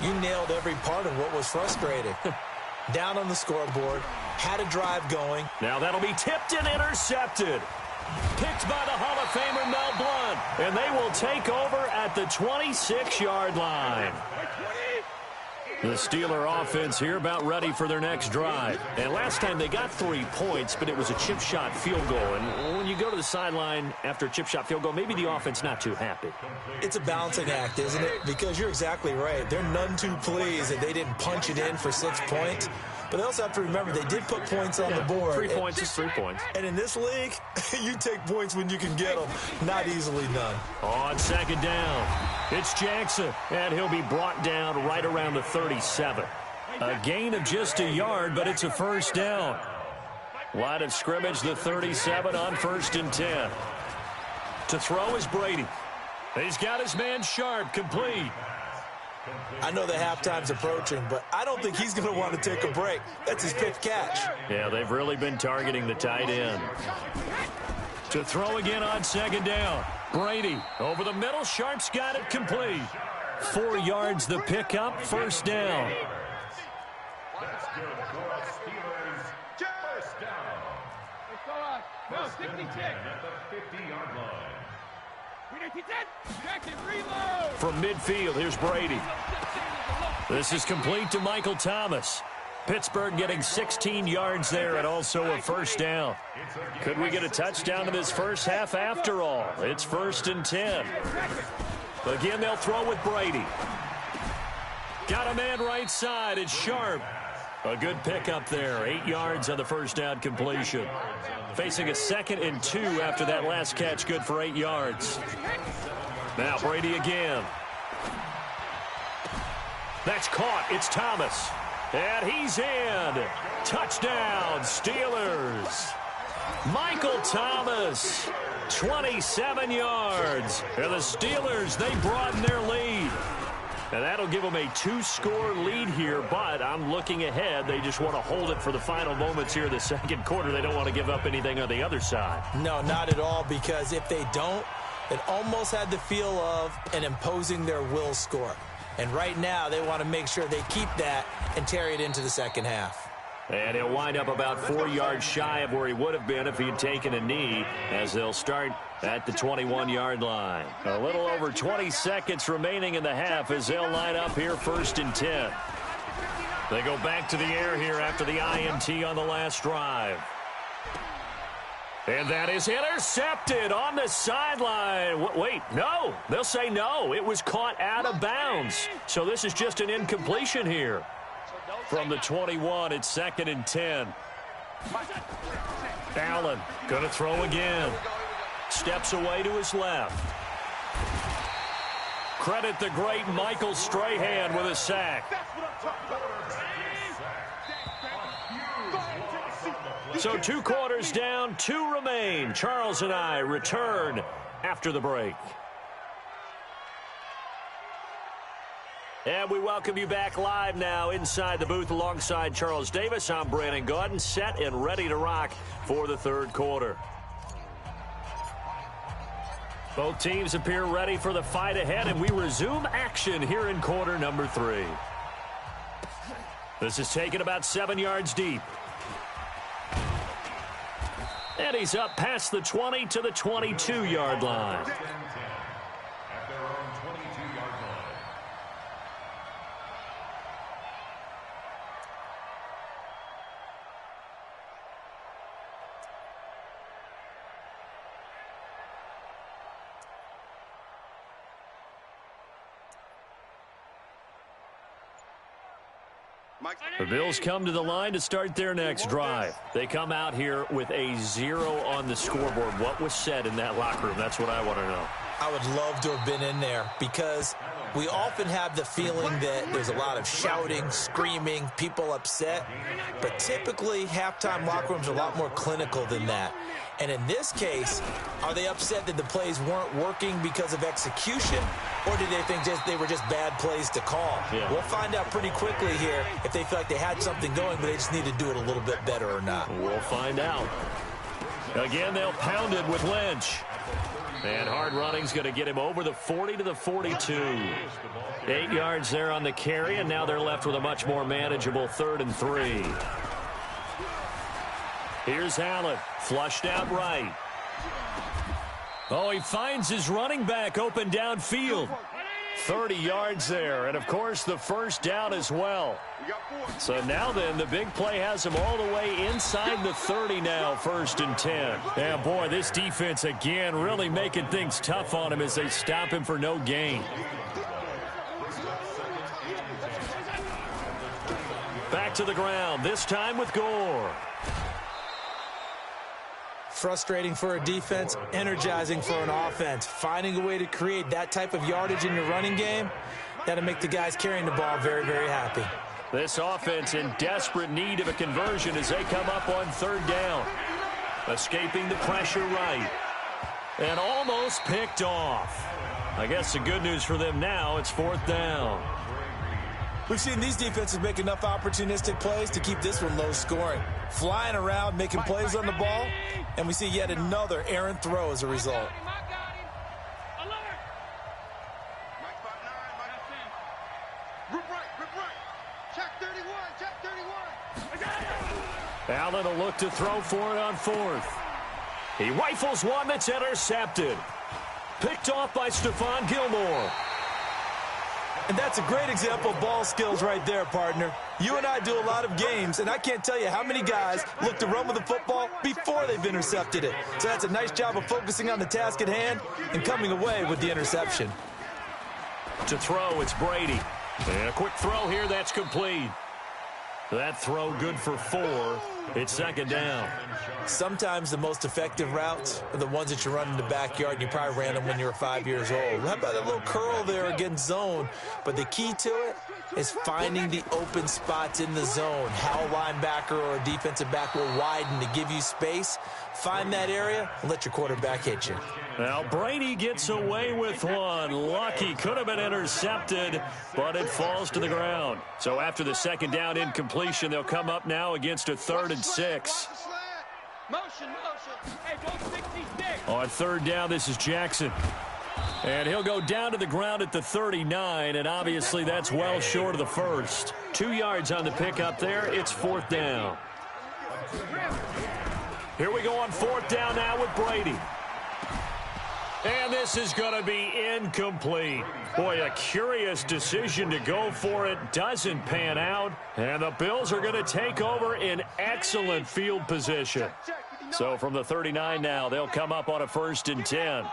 [SPEAKER 2] You nailed every part of what was frustrating. Down on the scoreboard, had a drive going.
[SPEAKER 1] Now that'll be tipped and intercepted. Picked by the Hall of Famer Mel Blount. And they will take over at the 26-yard line. The Steeler offense here about ready for their next drive. And last time they got 3 points, but it was a chip shot field goal. And when you go to the sideline after a chip shot field goal, maybe the offense not too happy.
[SPEAKER 2] It's a balancing act, isn't it? Because you're exactly right. They're none too pleased that they didn't punch it in for 6 points. But they also have to remember they did put points on the board.
[SPEAKER 1] 3 points is 3 points.
[SPEAKER 2] And in this league, you take points when you can get them. Not easily done.
[SPEAKER 1] On 2nd down, it's Jackson, and he'll be brought down right around the 37. A gain of just a yard, but it's a 1st down. Line of scrimmage, the 37 on 1st and 10. To throw is Brady. He's got his man Sharp, complete.
[SPEAKER 2] I know the halftime's approaching, but I don't think he's going to want to take a break. That's his fifth catch.
[SPEAKER 1] Yeah, they've really been targeting the tight end. To throw again on second down. Brady over the middle. Sharp's got it complete. 4 yards the pickup. First down.
[SPEAKER 7] That's good for a Steelers first down.
[SPEAKER 4] No, 66.
[SPEAKER 7] At the 50-yard line.
[SPEAKER 1] From midfield, here's Brady. This is complete to Michael Thomas. Pittsburgh getting 16 yards there and also a first down. Could we get a touchdown in this first half after all? It's 1st and 10. Again, they'll throw with Brady. Got a man right side. It's Sharp. A good pickup there. 8 yards on the first down completion. Facing a 2nd and 2 after that last catch. Good for 8 yards. Now Brady again. That's caught. It's Thomas. And he's in. Touchdown, Steelers. Michael Thomas, 27 yards. And the Steelers, they broaden their lead. And that'll give them a 2-score lead here, but I'm looking ahead. They just want to hold it for the final moments here in the second quarter. They don't want to give up anything on the other side.
[SPEAKER 2] No, not at all, because if they don't, it almost had the feel of an imposing their will score. And right now, they want to make sure they keep that and carry it into the second half.
[SPEAKER 1] And he'll wind up about 4 yards shy of where he would have been if he had taken a knee, as they'll start at the 21-yard line. A little over 20 seconds remaining in the half as they'll line up here 1st and 10. They go back to the air here after the INT on the last drive. And that is intercepted on the sideline. Wait, no. They'll say no. It was caught out of bounds. So this is just an incompletion here. From the 21, it's 2nd and 10. Allen going to throw again. Steps away to his left. Credit the great Michael Strahan with a sack. So 2 quarters down, 2 remain. Charles and I return after the break. And we welcome you back live now inside the booth alongside Charles Davis. I'm Brandon Gaudin, set and ready to rock for the third quarter. Both teams appear ready for the fight ahead, and we resume action here in quarter number 3. This is taken about 7 yards deep. And he's up past the 20 to the 22-yard line.
[SPEAKER 7] At their own 22-yard line.
[SPEAKER 1] The Bills come to the line to start their next drive. They come out here with a 0 on the scoreboard. What was said in that locker room? That's what I want to know.
[SPEAKER 2] I would love to have been in there, because we often have the feeling that there's a lot of shouting, screaming, people upset. But typically, halftime locker rooms are a lot more clinical than that. And in this case, are they upset that the plays weren't working because of execution, or did they think they were just bad plays to call?
[SPEAKER 1] Yeah.
[SPEAKER 2] We'll find out pretty quickly here if they feel like they had something going, but they just need to do it a little bit better or not.
[SPEAKER 1] We'll find out. Again, they'll pound it with Lynch. And hard running's going to get him over the 40 to the 42. 8 yards there on the carry, and now they're left with a much more manageable 3rd and 3. Here's Allen, flushed out right. Oh, he finds his running back open downfield. 30 yards there, and of course the first down as well. So now then, the big play has him all the way inside the 30 now, 1st and 10. Yeah, boy, this defense again really making things tough on him as they stop him for no gain. Back to the ground, this time with Gore.
[SPEAKER 2] Frustrating for a defense, energizing for an offense. Finding a way to create that type of yardage in your running game, that'll make the guys carrying the ball very, very happy.
[SPEAKER 1] This offense in desperate need of a conversion as they come up on 3rd down. Escaping the pressure right. And almost picked off. I guess the good news for them now, it's 4th down.
[SPEAKER 2] We've seen these defenses make enough opportunistic plays to keep this one low scoring. Flying around, making plays on the ball, and we see yet another errant throw as a result.
[SPEAKER 1] Allen will look to throw for it on fourth. He rifles one that's intercepted. Picked off by Stephon Gilmore.
[SPEAKER 2] And that's a great example of ball skills right there, partner. You and I do a lot of games, and I can't tell you how many guys look to run with the football before they've intercepted it. So that's a nice job of focusing on the task at hand and coming away with the interception.
[SPEAKER 1] To throw, it's Brady. And a quick throw here, that's complete. That throw good for 4. It's second down.
[SPEAKER 2] Sometimes the most effective routes are the ones that you run in the backyard, and you probably ran them when you were 5 years old. How about that little curl there against zone? But the key to it is finding the open spots in the zone. How a linebacker or a defensive back will widen to give you space. Find that area and let your quarterback hit you.
[SPEAKER 1] Now Brady gets away with one. Lucky, could have been intercepted, but it falls to the ground. So after the second down incompletion, they'll come up now against a 3rd and 6.
[SPEAKER 4] Motion. Hey, go 66.
[SPEAKER 1] On third down, this is Jackson. And he'll go down to the ground at the 39, and obviously that's well short of the first. 2 yards on the pickup there. It's 4th down. Here we go on 4th down now with Brady. And this is going to be incomplete. Boy, a curious decision to go for it. Doesn't pan out. And the Bills are going to take over in excellent field position. So from the 39 now, they'll come up on a 1st and 10.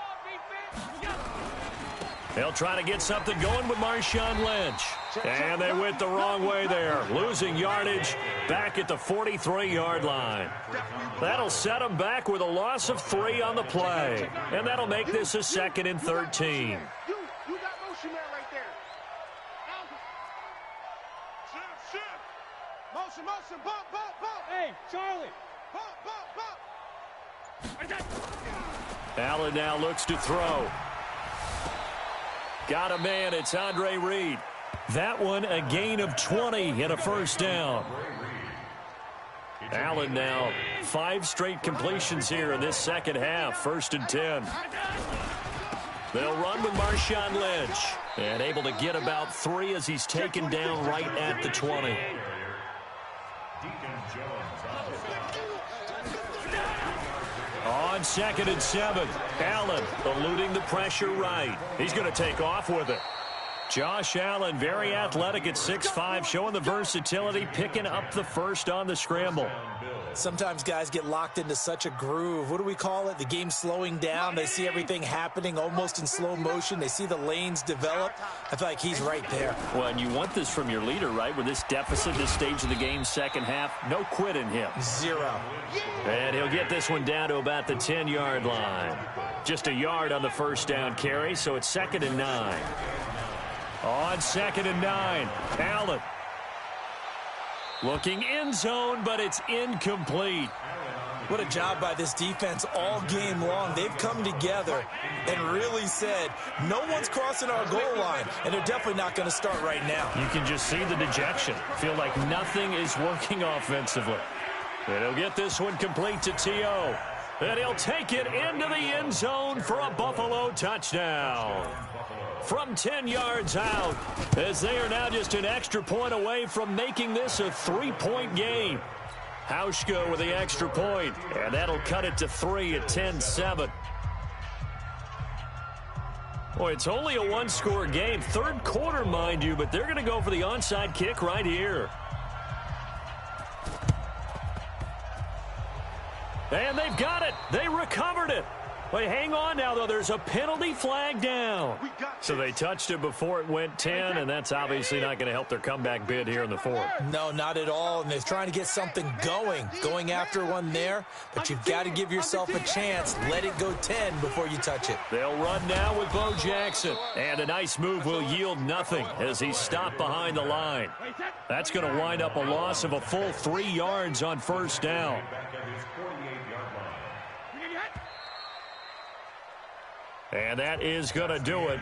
[SPEAKER 1] They'll try to get something going with Marshawn Lynch. And they went the wrong way there. Losing yardage back at the 43-yard line. That'll set them back with a loss of 3 on the play. And that'll make this a 2nd and 13.
[SPEAKER 3] You got motion man right there. Shift. Motion, bump.
[SPEAKER 4] Hey, Charlie.
[SPEAKER 3] Bump.
[SPEAKER 1] Allen now looks to throw. Got a man. It's Andre Reed. That one a gain of 20 and a 1st down. Allen now 5 straight completions here in this second half. 1st and 10. They'll run with Marshawn Lynch. And able to get about 3 as he's taken down right at the 20. On 2nd and 7, Allen eluding the pressure right. He's going to take off with it. Josh Allen, very athletic at 6'5", showing the versatility, picking up the first on the scramble.
[SPEAKER 2] Sometimes guys get locked into such a groove. What do we call it? The game slowing down. They see everything happening almost in slow motion. They see the lanes develop. I feel like he's right there.
[SPEAKER 1] Well, and you want this from your leader, right? With this deficit, this stage of the game, second half, no quit in him.
[SPEAKER 2] 0.
[SPEAKER 1] And he'll get this one down to about the 10-yard line. Just a yard on the 1st down carry, so it's 2nd and 9. On 2nd and 9, Allen. Looking end zone, but it's incomplete.
[SPEAKER 2] What a job by this defense all game long. They've come together and really said, no one's crossing our goal line, and they're definitely not going to start right now.
[SPEAKER 1] You can just see the dejection. Feel like nothing is working offensively. And he'll get this one complete to T.O. And he'll take it into the end zone for a Buffalo touchdown. From 10 yards out, as they are now just an extra point away from making this a 3-point game. Hauschka with the extra point, and that'll cut it to 3 at 10-7. Boy, it's only a one-score game. 3rd quarter, mind you, but they're going to go for the onside kick right here. And they've got it. They recovered it. Wait, hang on now, though. There's a penalty flag down. So they touched it before it went 10, and that's obviously not going to help their comeback bid here in the 4th.
[SPEAKER 2] No, not at all, and they're trying to get something going after one there, but you've got to give yourself a chance. Let it go 10 before you touch it.
[SPEAKER 1] They'll run now with Bo Jackson, and a nice move will yield nothing as he's stopped behind the line. That's going to wind up a loss of a full 3 yards on 1st down. And that is going to do it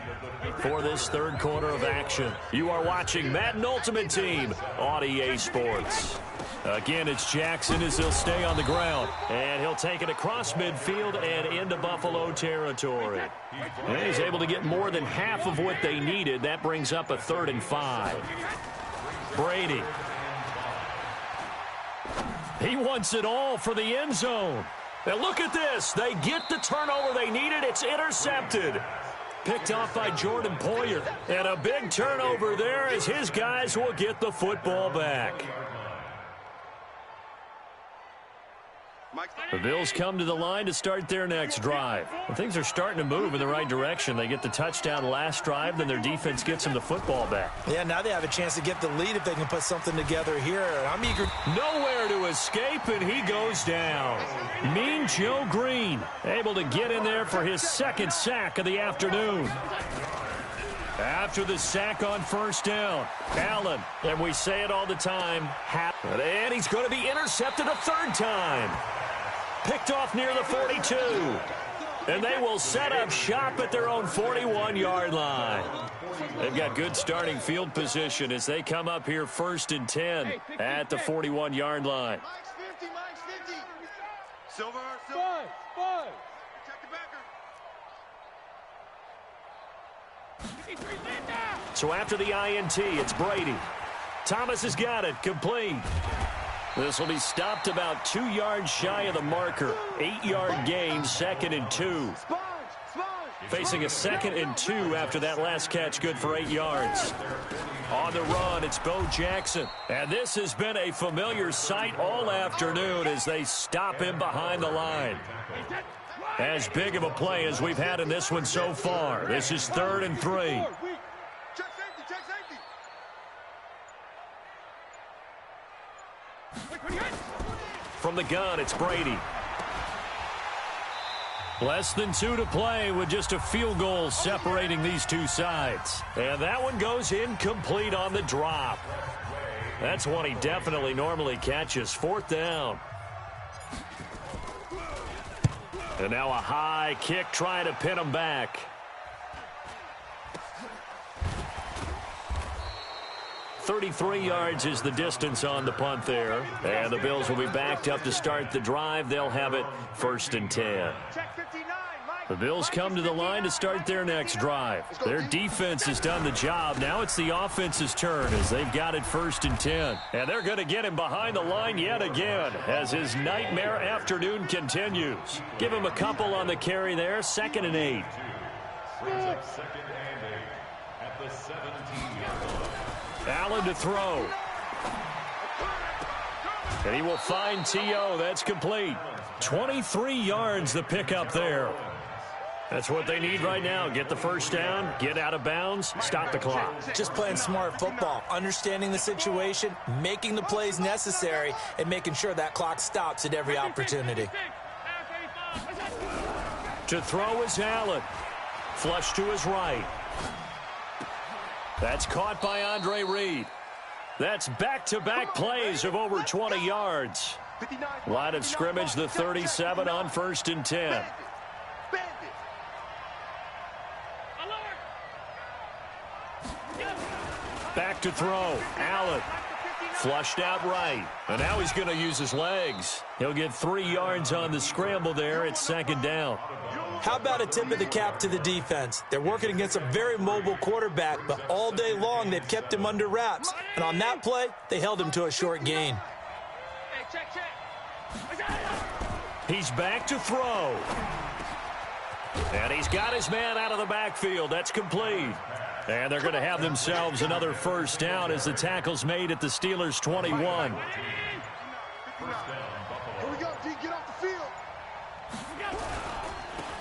[SPEAKER 1] for this third quarter of action. You are watching Madden Ultimate Team on EA Sports. Again, it's Jackson as he'll stay on the ground. And he'll take it across midfield and into Buffalo territory. And he's able to get more than half of what they needed. That brings up a 3rd and 5. Brady. He wants it all for the end zone. And look at this. They get the turnover they needed. It's intercepted. Picked off by Jordan Poyer. And a big turnover there as his guys will get the football back. The Bills come to the line to start their next drive. Well, things are starting to move in the right direction. They get the touchdown last drive, then their defense gets them the football back.
[SPEAKER 2] Yeah, now they have a chance to get the lead if they can put something together here. I'm eager.
[SPEAKER 1] Nowhere to escape, and he goes down. Mean Joe Green able to get in there for his 2nd sack of the afternoon. After the sack on 1st down, Allen, and we say it all the time, and he's going to be intercepted a 3rd time. Picked off near the 42. And they will set up shop at their own 41-yard line. They've got good starting field position as they come up here 1st and 10 at the 41-yard line.
[SPEAKER 3] Mike's 50. Silver. Five. Check the backer.
[SPEAKER 1] So after the INT, it's Brady. Thomas has got it, complete. This will be stopped about 2 yards shy of the marker. 8-yard gain, 2nd and 2. Facing a 2nd and 2 after that last catch, good for 8 yards. On the run, it's Bo Jackson. And this has been a familiar sight all afternoon as they stop him behind the line. As big of a play as we've had in this one so far. This is 3rd and 3.
[SPEAKER 3] Check safety.
[SPEAKER 1] From the gun, it's Brady. Less than 2 to play with just a field goal separating these two sides. And that one goes incomplete on the drop. That's one he definitely normally catches. 4th down. And now a high kick trying to pin him back. .33 yards is the distance on the punt there. And the Bills will be backed up to start the drive. They'll have it 1st and 10. The Bills come to the line to start their next drive. Their defense has done the job. Now it's the offense's turn as they've got it 1st and 10. And they're going to get him behind the line yet again as his nightmare afternoon continues. Give him a couple on the carry there. 2nd and 8.
[SPEAKER 7] At the 17-yard line.
[SPEAKER 1] Allen to throw. And he will find T.O. That's complete. 23 yards the pickup there. That's what they need right now. Get the 1st down, get out of bounds, stop the clock.
[SPEAKER 2] Just playing smart football, understanding the situation, making the plays necessary, and making sure that clock stops at every opportunity.
[SPEAKER 1] To throw is Allen. Flush to his right. That's caught by Andre Reed. That's back-to-back plays of over 20 yards. Line of scrimmage, the 37 on 1st and 10. Back to throw. Allen. Flushed out right. And now he's going to use his legs. He'll get 3 yards on the scramble there. It's 2nd down.
[SPEAKER 2] How about a tip of the cap to the defense? They're working against a very mobile quarterback, but all day long they've kept him under wraps. And on that play, they held him to a short gain.
[SPEAKER 1] He's back to throw. And he's got his man out of the backfield. That's complete. And they're going to have themselves another 1st down as the tackle's made at the Steelers' 21.
[SPEAKER 3] Get off the field.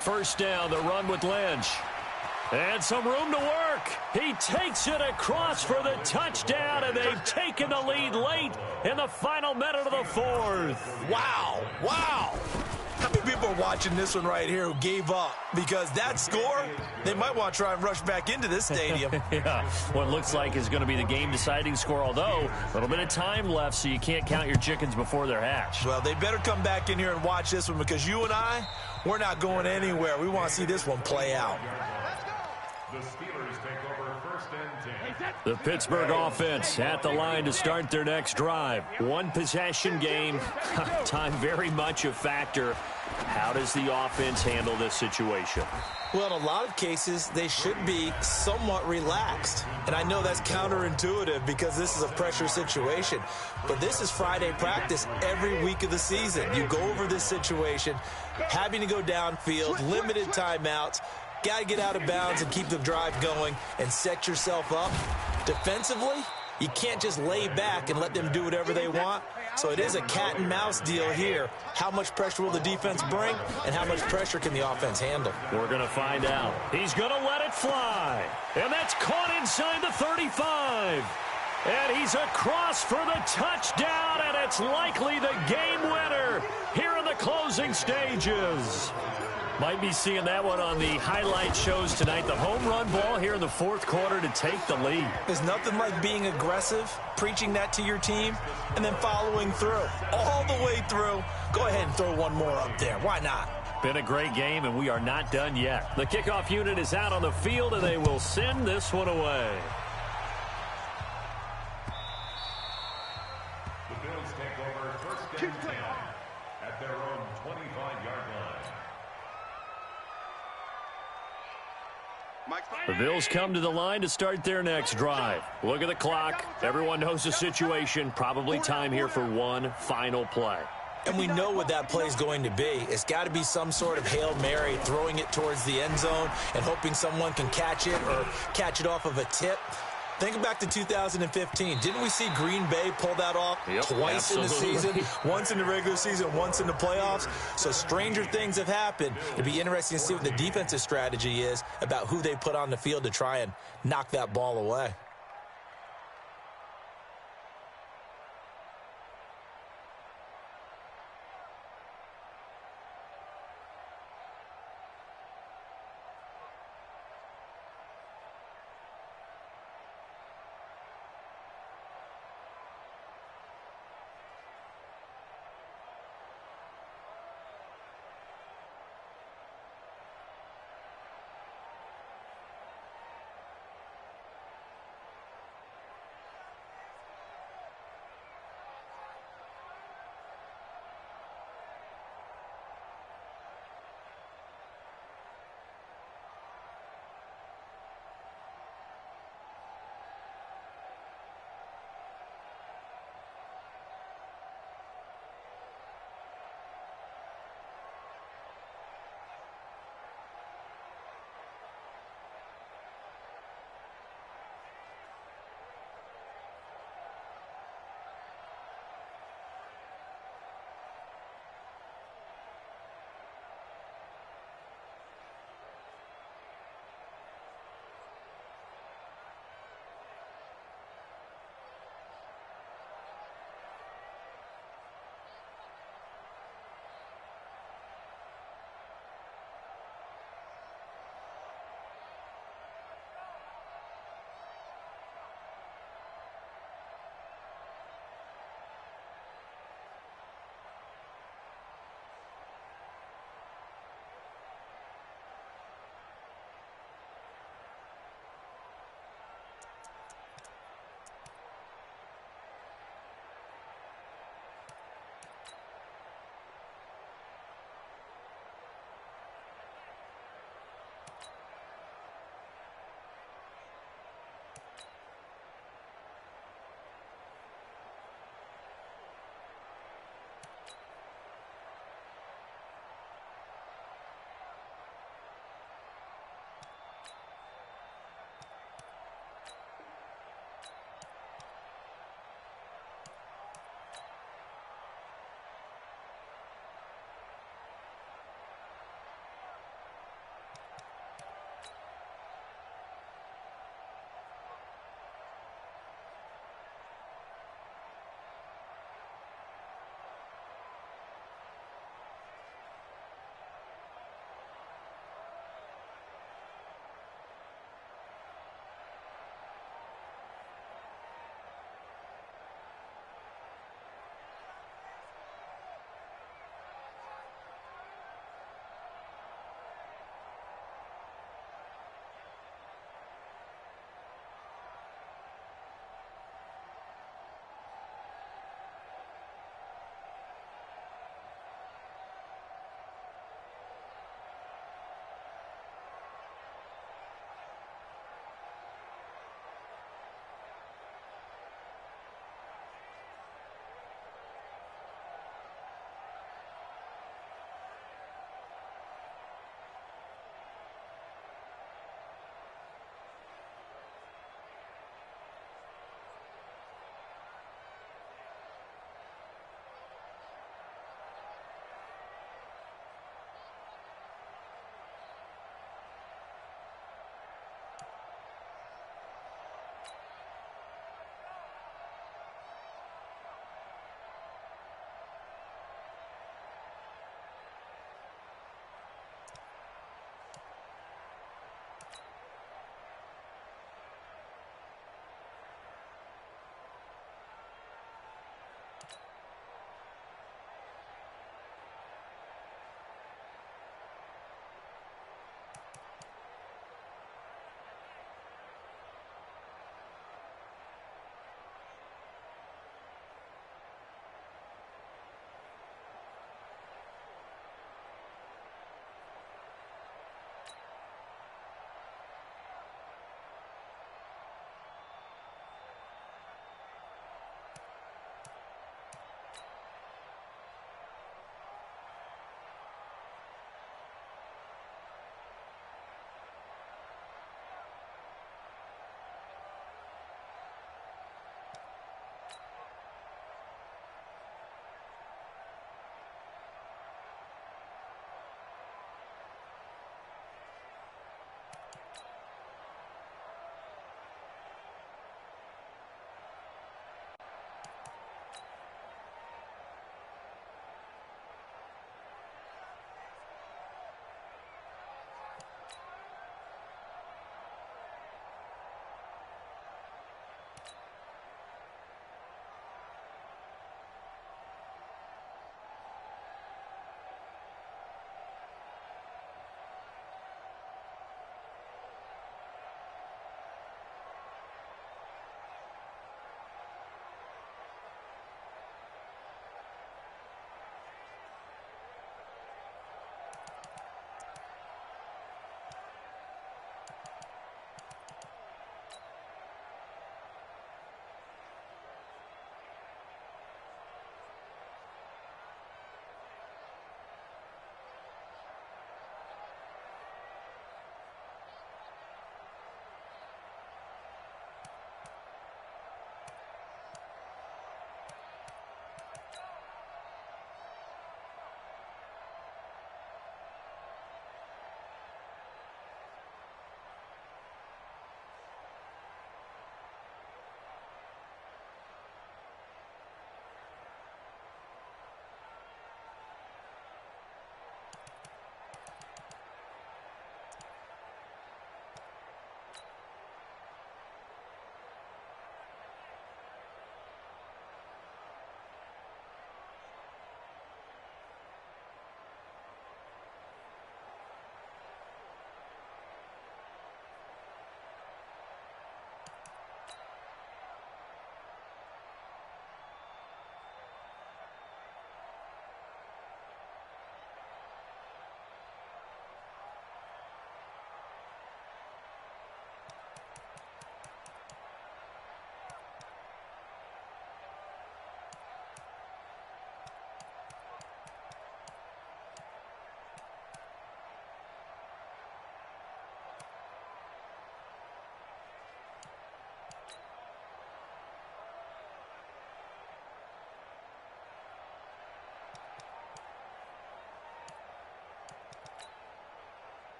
[SPEAKER 1] 1st down, the run with Lynch. And some room to work. He takes it across for the touchdown, and they've taken the lead late in the final minute of the 4th.
[SPEAKER 2] Wow. How many people are watching this one right here who gave up? Because that score, they might want to try and rush back into this stadium.
[SPEAKER 1] Yeah, what looks like is going to be the game-deciding score, although a little bit of time left, so you can't count your chickens before they're hatched.
[SPEAKER 2] Well, they better come back in here and watch this one because you and I, We're not going anywhere. We want to see this one play out.
[SPEAKER 7] The Steelers take over first and 10.
[SPEAKER 1] The Pittsburgh offense at the line to start their next drive. One possession game. Time very much a factor. How does the offense handle this situation?
[SPEAKER 2] Well, in a lot of cases, they should be somewhat relaxed. And I know that's counterintuitive because this is a pressure situation. But this is Friday practice every week of the season. You go over this situation, having to go downfield, limited timeouts, got to get out of bounds and keep the drive going and set yourself up. Defensively, you can't just lay back and let them do whatever they want. So it is a cat and mouse deal here. How much pressure will the defense bring, and how much pressure can the offense handle?
[SPEAKER 1] We're going to find out. He's going to let it fly. And that's caught inside the 35. And he's across for the touchdown, and it's likely the game winner here in the closing stages. Might be seeing that one on the highlight shows tonight. The home run ball here in the fourth quarter to take the lead.
[SPEAKER 2] There's nothing like being aggressive, preaching that to your team, and then following through. All the way through. Go ahead and throw one more up there. Why not?
[SPEAKER 1] Been a great game, and we are not done yet. The kickoff unit is out on the field, and they will send this one away.
[SPEAKER 7] The Bills take over first and 10 at their own 25-yard line.
[SPEAKER 1] The Bills come to the line to start their next drive. Look at the clock. Everyone knows the situation. Probably time here for one final play.
[SPEAKER 2] And we know what that play is going to be. It's got to be some sort of Hail Mary, throwing it towards the end zone and hoping someone can catch it or catch it off of a tip. Think back to 2015. Didn't we see Green Bay pull that off twice in the season? Once in the regular season, once in the playoffs. So stranger things have happened. It'd be interesting to see what the defensive strategy is about who they put on the field to try and knock that ball away.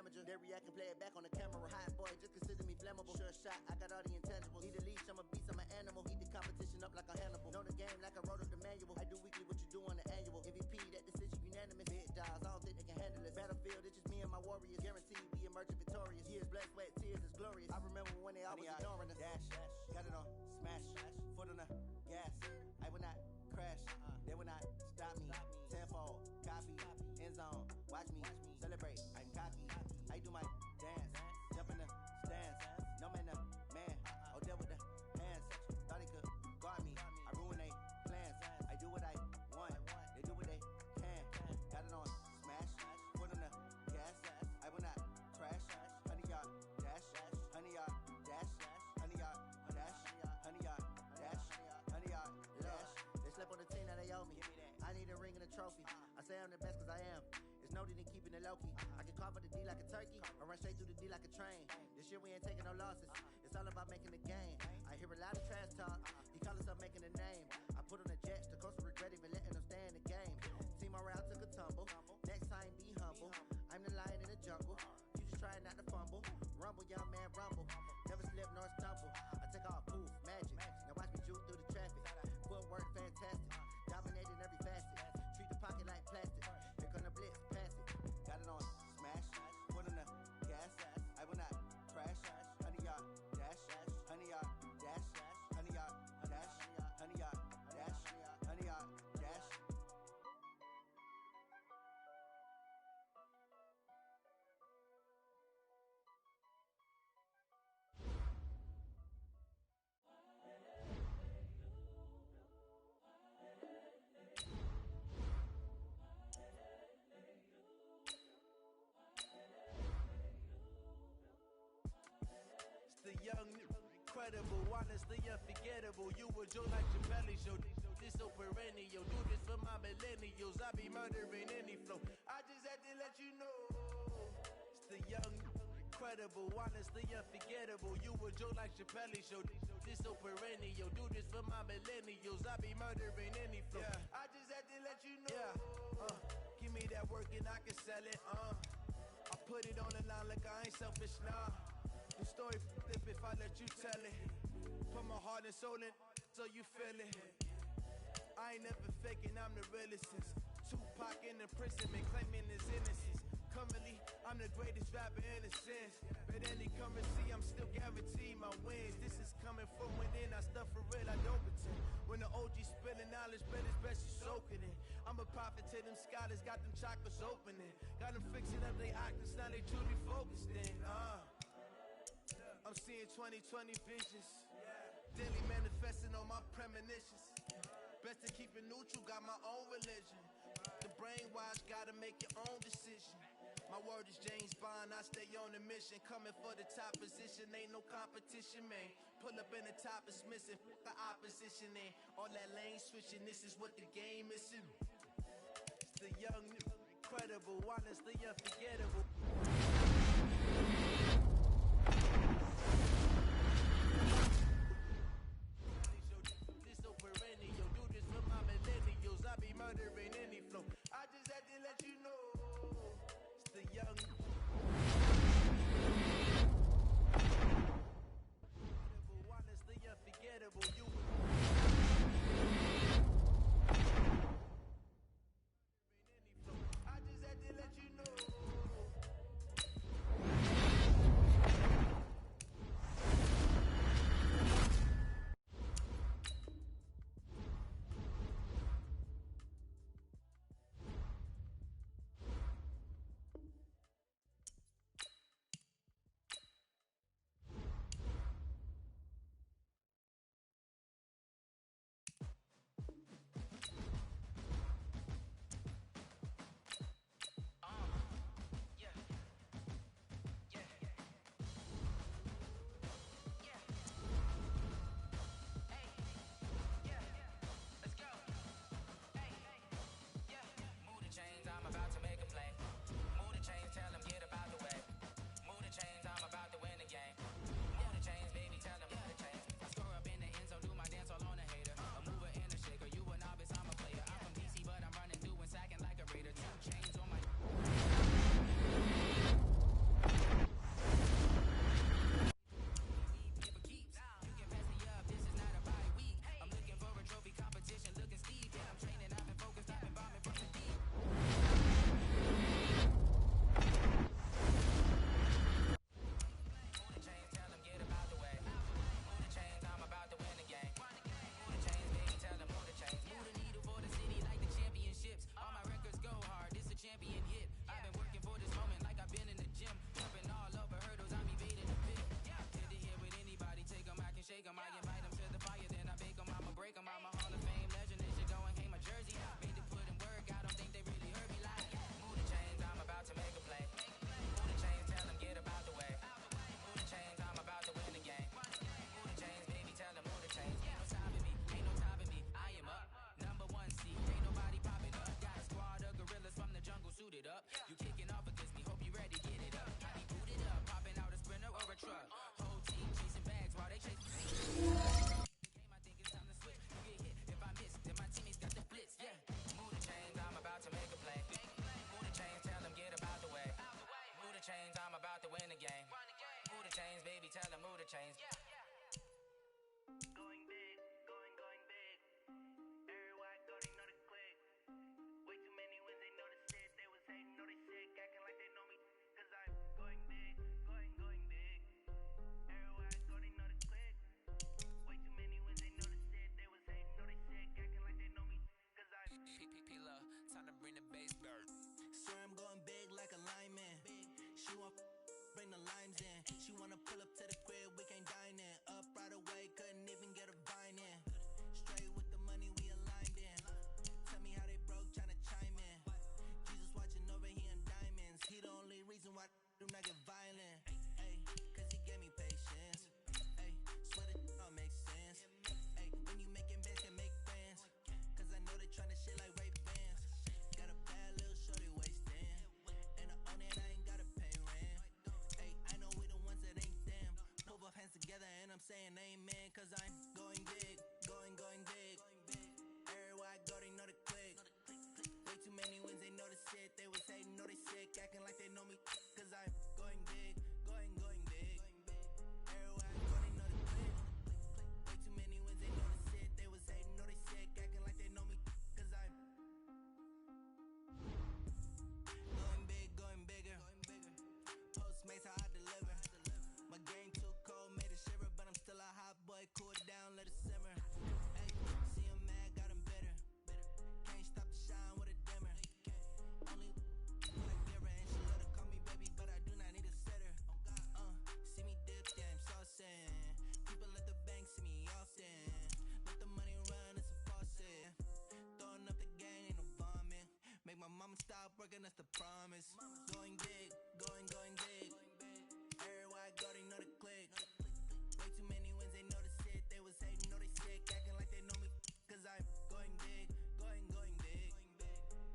[SPEAKER 5] amateur. They react and play it back on the camera. Hot boy, just consider me flammable. Sure shot, I got all the intangibles. Need a leash, I'm a beast, I'm an animal. Heat the competition up like a Hannibal. Know the game like I wrote up the manual. I do weekly what you do on the annual. MVP, that decision unanimous. Big dogs, I don't think they can handle it. Battlefield, it's just me and my warriors. Guaranteed we emerge victorious. Years, blood, sweat, tears is glorious. I remember when they always ignoring us. Dash, got it on, smash, foot on the gas. I will not crash, they will not stop me. Tenfold, copy, end zone, watch me celebrate. I'm cocky, I do my dance, jump in the stands. No man, man, oh there with the hands. Thought they could guard me, I ruin they plans. I do what I want, they do what they can. Got it on, smash, foot on the gas. I will not crash, 100-yard dash, 100-yard dash, 100-yard dash, 100-yard dash, 100-yard dash. They slept on the team that they owe me. I need a ring and a trophy. I say I'm the best cause I am. It's no need in keeping it low-key. I can carve up the D like a turkey or run straight through the D like a train. This year we ain't taking no losses. It's all about making the game. I hear a lot of trash talk. He call himself making a name. I put on the jets. The coach will regret even letting them stay in the game. Team morale took a tumble. Next time be humble. I'm the lion in the jungle. You just try not to fumble. Rumble, young man, rumble. Never slip nor stumble. I take off, poof, magic. Now watch me juke through the traffic. Footwork fantastic. Dominating every facet. Treat the pocket like plastic. Here come the blitz, pass it. Got it on, smash. Foot on the gas. I will not crash. 100-yard dash. 100-yard dash. 100-yard dash. 100-yard dash. 100-yard dash.
[SPEAKER 8] The young, incredible, honestly unforgettable. You were Joe like your belly show. This so perennial. Do this for my millennials. I be murdering any flow. I just had to let you know. It's the young, incredible, honestly unforgettable. You were Joe like Chappelle show. This so perennial. Do this for my millennials. I be murdering any flow. Yeah. I just had to let you know. Yeah. Give me that work and I can sell it. I put it on the line like I ain't selfish, nah. The story flip if I let you tell it. Put my heart and soul in so you feel it. I ain't never faking, I'm the realest since Tupac in imprisonment, claiming his innocence. Currently, I'm the greatest rapper in a sense. But any currency, I'm still guaranteed my wins. This is coming from within, I stuff for real, I don't pretend. When the OG spilling knowledge, but it's best you soaking it. I'm a prophet to them scholars, got them chakras opening. Got them fixing up they octaves, now they truly focused in. I'm seeing 2020 visions. Daily manifesting on my premonitions. Best to keep it neutral, got my own religion. The brainwash, gotta make your own decision. My word is James Bond, I stay on a mission. Coming for the top position, ain't no competition, man. Pull up in the top is missing, the opposition in. All that lane switching, this is what the game is in. It's the young, incredible, honestly unforgettable. I be murdering any flow. I just had to let you know. It's the young. Honestly unforgettable. You. I just had to let you know.
[SPEAKER 9] baby, tell the mood to change.
[SPEAKER 8] Going big, going big. Everywhere I go, they know the click. Way too many wins, they know the shit. They was hating, know they sick, acting like they know me. Cause I'm going big, going big. Everywhere I go, they know the click. Way too many wins, they know the shit. They was hating, know they sick, acting like they know me. Cause I'm
[SPEAKER 9] P-P-P-Love, time to bring the bass bird.
[SPEAKER 8] Swear I'm going big like a lineman. She want bring the limes in. She wanna pull up to the crib, we can't dine in. Up right away, couldn't even get a vine in. Straight with the money we aligned in. Tell me how they broke, tryna chime in. Jesus watching over here in diamonds. He the only reason why do not get violent. Ay, cause he gave me patience. Ay, swear that all makes sense. Ay, when you making bands, can make friends. Cause I know they tryna shit like Ray Bans. Got a bad little shorty wasting. And I own it, I ain't gotta pay rent. Hey, I know we the ones that ain't them. Pull both hands together and I'm saying amen. Cause I'm going big, going big. Everywhere I go, they know the click. Way too many wins, they know the shit. They was hating, know they sick, acting like they know me. Cause I'm going big, going big. Everywhere I go, they know the click. Way too many wins, they know the shit. They was hating, know they sick, acting like they know me. Cause I'm going bigger. Postmates how I deliver. My game too cold, made it shiver, but I'm still a hot boy. Cool it down, let it simmer. Hey, see him mad, got him bitter. Can't stop the shine with a dimmer. Only when I give her, and she love to call me baby, but I do not need a sitter. See me dip, yeah, I'm saucing. People at the bank see me often. Let the money run, it's a faucet. Throwing up the gang, ain't no vomit. Make my mama stop working, that's the promise. Going big, going big. Everywhere I go, they know the click. Way too many wins, they know the shit. They was hating, know they sick, acting like they know me. Cause I'm going big, going big.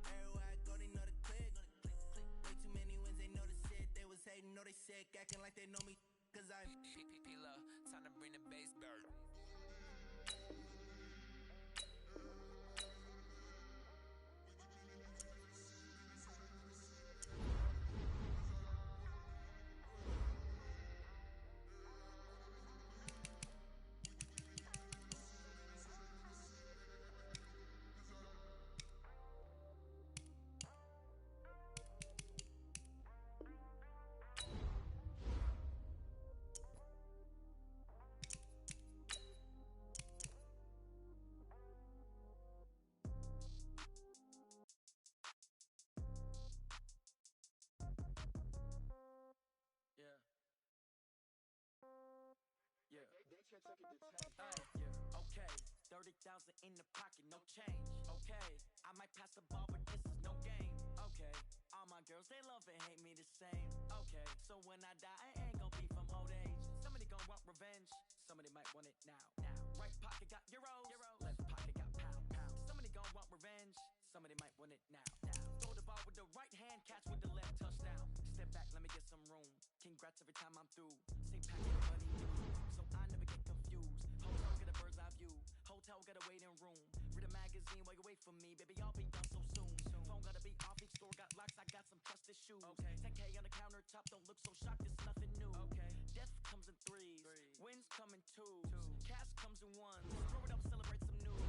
[SPEAKER 8] Everywhere I go, they know the click. Way too many wins, they know the shit. They was hating, know they sick, acting like they know me. Cause I'm
[SPEAKER 9] P-P-P-Love, time to bring the bass bird.
[SPEAKER 8] Okay, 30,000 in the pocket, no change. Okay, I might pass the ball, but this is no game. Okay, all my girls, they love and hate me the same. Okay, so when I die, I ain't gon' be from old age. Somebody gon' want revenge, somebody might want it now. Right pocket got euros, left pocket got pounds. Somebody gon' want revenge, somebody might want it now. Throw the ball with the right hand, catch with the left, touchdown. Step back, let me get some room. Congrats every time I'm through. Same packet of money new, so I never get confused. Hotel get a bird's eye view, hotel get a waiting room. Read a magazine while you wait for me, baby, I'll be done so soon. Phone gotta be off, each store got locks, I got some trusted shoes. 10K on the countertop, don't look so shocked, it's nothing new. Death comes in threes, wins come in twos, cash comes in ones. Throw it up, celebrate some news.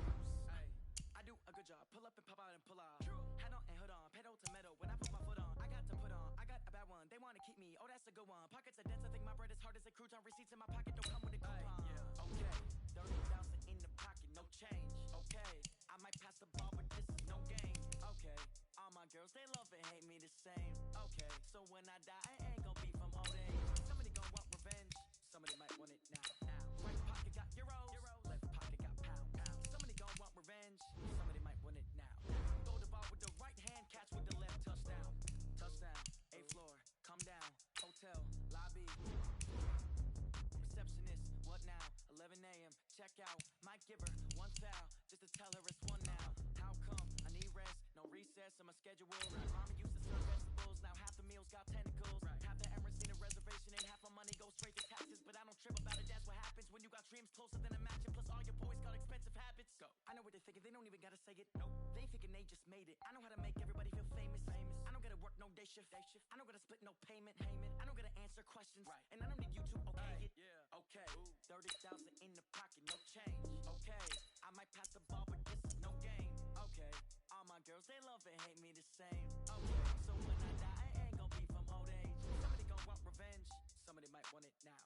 [SPEAKER 8] I do a good job, pull up and pop out and pull off. Head on and hood on, pedal to metal. When I put my foot on, I got to put on. I got a bad one, they wanna keep me, oh that's a good one. Pockets are dense, I think my bread is hard as a crouton. Receipts in my pocket don't come with a coupon. Okay, 30,000 in the pocket, no change. Okay, I might pass the ball, but this is no game. Okay, all my girls, they love and hate me the same. Okay, so when I die, I ain't gon' be from old age. Somebody gon' want revenge, somebody might want it now. Right pocket got euros, left pocket got pounds. Somebody gon' want revenge, somebody might want it now. Throw the ball with the right hand, catch with the left, touchdown. Touchdown, 8th floor, come down, hotel, lobby. Receptionist, what now? 11 a.m., check out. Might give her one foul, just to tell her it's one now. How come? I need rest, no recess in my schedule. Mama used to serve vegetables, now half the meals got tentacles. Half the Emirates need a reservation and half my money goes straight to taxes. But I don't trip about it, that's what happens when you got dreams closer than a match. And plus all your boys got expensive habits. Go. I know what they're thinking, they don't even gotta say it. Nope. They thinking they just made it. I know how to make everybody feel famous. I don't gotta work no day shift. I don't gotta split no payment. I don't gotta answer questions. And I don't need you to okay it. 30,000 in the pocket, no change. Okay, I might pass the ball, but this is no game. Okay, all my girls, they love and hate me the same. Okay, so when I die, I ain't gonna be from old age. Somebody gon' want revenge, somebody might want it now.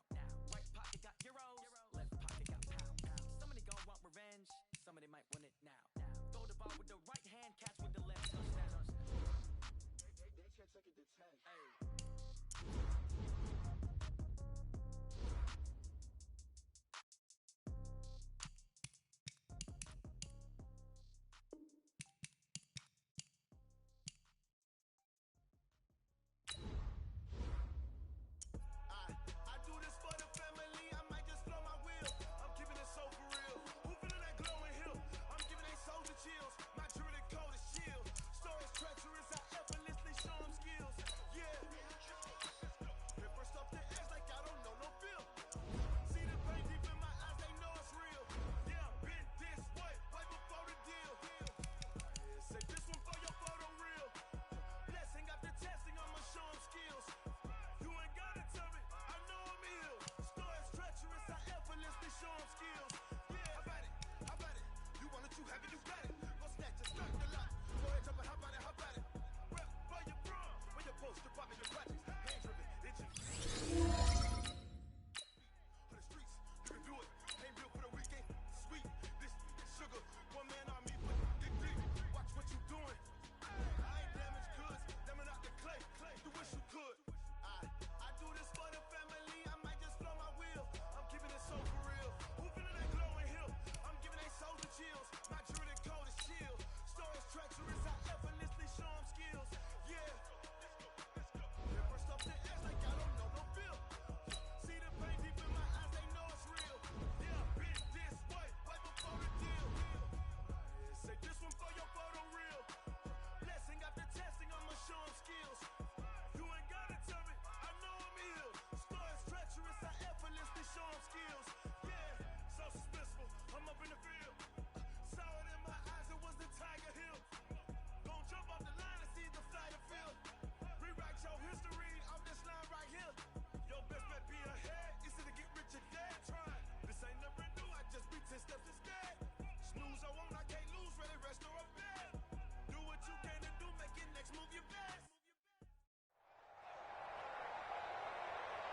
[SPEAKER 8] Right pocket got euros, left pocket got pounds. Somebody gon' want revenge, somebody might want it now. Throw the ball with the right hand, catch with the left, touchdown. They can't take it to 10. Hey.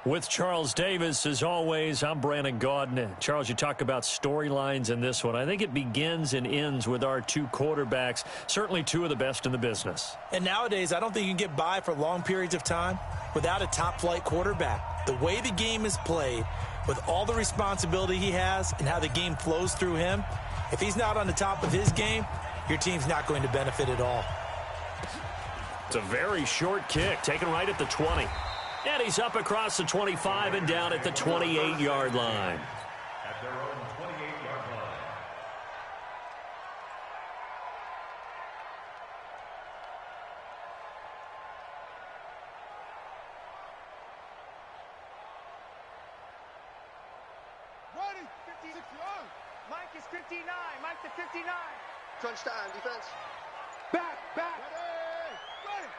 [SPEAKER 1] With Charles Davis, as always, I'm Brandon Gaudin. Charles, you talk about storylines in this one. I think it begins and ends with our two quarterbacks, certainly two of the best in the business.
[SPEAKER 2] And nowadays, I don't think you can get by for long periods of time without a top-flight quarterback. The way the game is played, with all the responsibility he has and how the game flows through him, if he's not on the top of his game, your team's not going to benefit at all.
[SPEAKER 1] It's a very short kick, taken right at the 20. And he's up across the 25 and down at the 28-yard line.
[SPEAKER 7] At their own 28-yard line.
[SPEAKER 4] Ready, 56 yards.
[SPEAKER 3] Mike is 59. Mike to 59.
[SPEAKER 5] Crunch time, defense.
[SPEAKER 4] Back. Ready.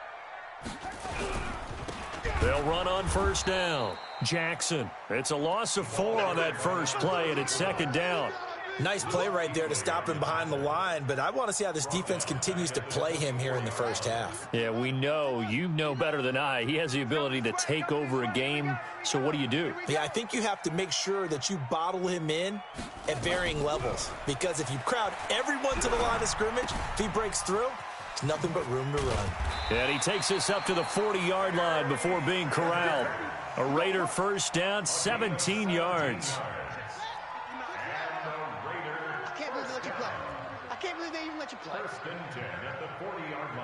[SPEAKER 1] They'll run on first down. Jackson. It's a loss of 4 on that first play, and it's second down.
[SPEAKER 2] Nice play right there to stop him behind the line, but I want to see how this defense continues to play him here in the first half.
[SPEAKER 1] Yeah, we know. You know better than I. He has the ability to take over a game, so what do?
[SPEAKER 2] Yeah, I think you have to make sure that you bottle him in at varying levels, because if you crowd everyone to the line of scrimmage, if he breaks through, there's nothing but room to run.
[SPEAKER 1] And he takes us up to the 40-yard line before being corralled. A Raider first down, 17 yards.
[SPEAKER 5] I can't believe they let you play. I can't believe they even let you play.
[SPEAKER 7] First and 10 at the 40-yard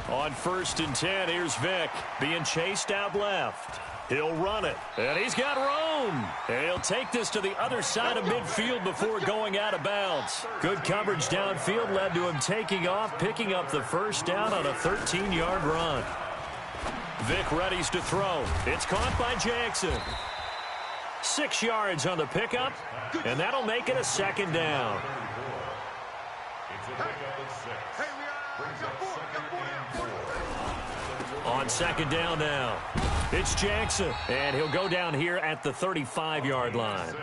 [SPEAKER 7] line.
[SPEAKER 1] On first and 10, here's Vic being chased out left. He'll run it, and he's got room. And he'll take this to the other side of midfield before going out of bounds. Good coverage downfield led to him taking off, picking up the first down on a 13-yard run. Vic readies to throw. It's caught by Jackson. 6 yards on the pickup, and that'll make it a second down.
[SPEAKER 7] It's a pickup of 6. Brings up second and 4.
[SPEAKER 1] On second down now, it's Jackson, and he'll go down here at the 35-yard line.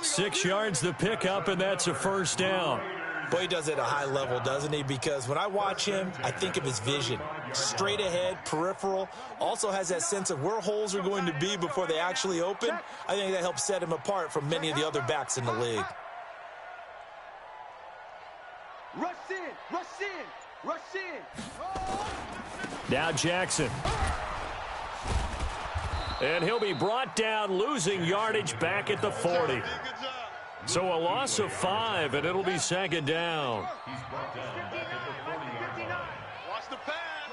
[SPEAKER 1] 6 yards the pickup, and that's a first down.
[SPEAKER 2] Boy, he does it at a high level, doesn't he? Because when I watch him, I think of his vision. Straight ahead, peripheral, also has that sense of where holes are going to be before they actually open. I think that helps set him apart from many of the other backs in the league.
[SPEAKER 4] Rush in, rush in, rush in.
[SPEAKER 1] Now Jackson. And he'll be brought down, losing yardage back at the 40. So a loss of 5, and it'll be second down.
[SPEAKER 3] Watch the pass.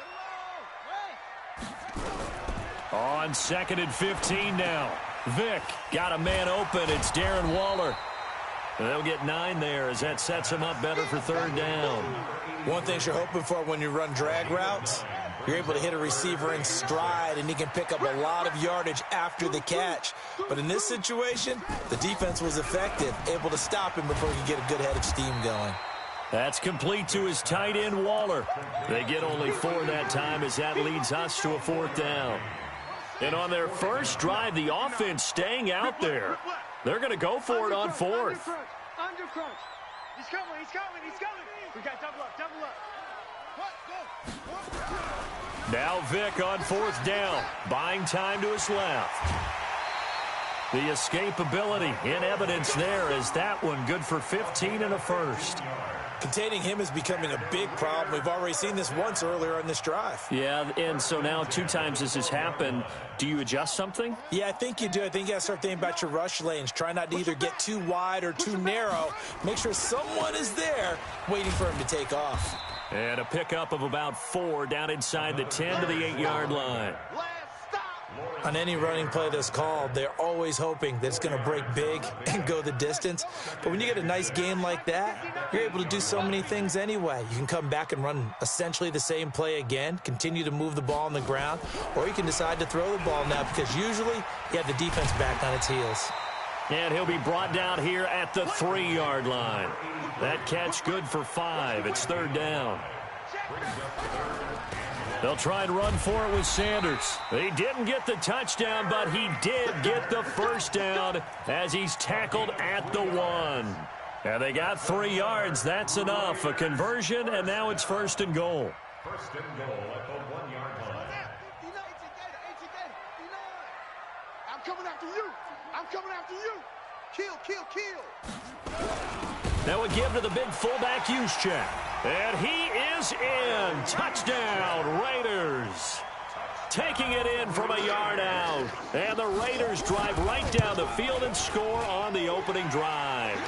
[SPEAKER 1] On second and 15 now. Vick got a man open. It's Darren Waller. And they'll get 9 there as that sets him up better for third down.
[SPEAKER 2] One thing you're hoping for when you run drag routes, you're able to hit a receiver in stride, and he can pick up a lot of yardage after the catch. But in this situation, the defense was effective, able to stop him before he could get a good head of steam going.
[SPEAKER 1] That's complete to his tight end, Waller. They get only 4 that time as that leads us to a fourth down. And on their first drive, the offense staying out there. They're going to go for it on fourth.
[SPEAKER 4] Under crunch. He's coming, he's coming, he's coming. We got double up, double up.
[SPEAKER 1] Now Vick on fourth down, buying time to his left. The escapability in evidence there is that one good for 15 and a first.
[SPEAKER 2] Containing him is becoming a big problem. We've already seen this once earlier on this drive.
[SPEAKER 1] Yeah, and so now 2 times this has happened. Do you adjust something?
[SPEAKER 2] Yeah, I think you do. I think you got to start thinking about your rush lanes. Try not to either get too wide or too narrow. Make sure someone is there waiting for him to take off.
[SPEAKER 1] And a pickup of about 4 down inside the 10 to the 8-yard line.
[SPEAKER 2] On any running play that's called, they're always hoping that it's going to break big and go the distance. But when you get a nice gain like that, you're able to do so many things anyway. You can come back and run essentially the same play again, continue to move the ball on the ground, or you can decide to throw the ball now because usually you have the defense back on its heels.
[SPEAKER 1] And he'll be brought down here at the 3-yard line. That catch good for 5. It's third down. They'll try and run for it with Sanders. He didn't get the touchdown, but he did get the first down as he's tackled at the 1. And they got 3 yards. That's enough. A conversion, and now it's first and goal.
[SPEAKER 7] First and goal at the 1-yard line.
[SPEAKER 4] I'm coming after you. I'm coming after you. Kill, kill, kill.
[SPEAKER 1] Now a give to the big fullback Juszczyk. And he is in. Touchdown, Raiders. Taking it in from a yard out. And the Raiders drive right down the field and score on the opening drive.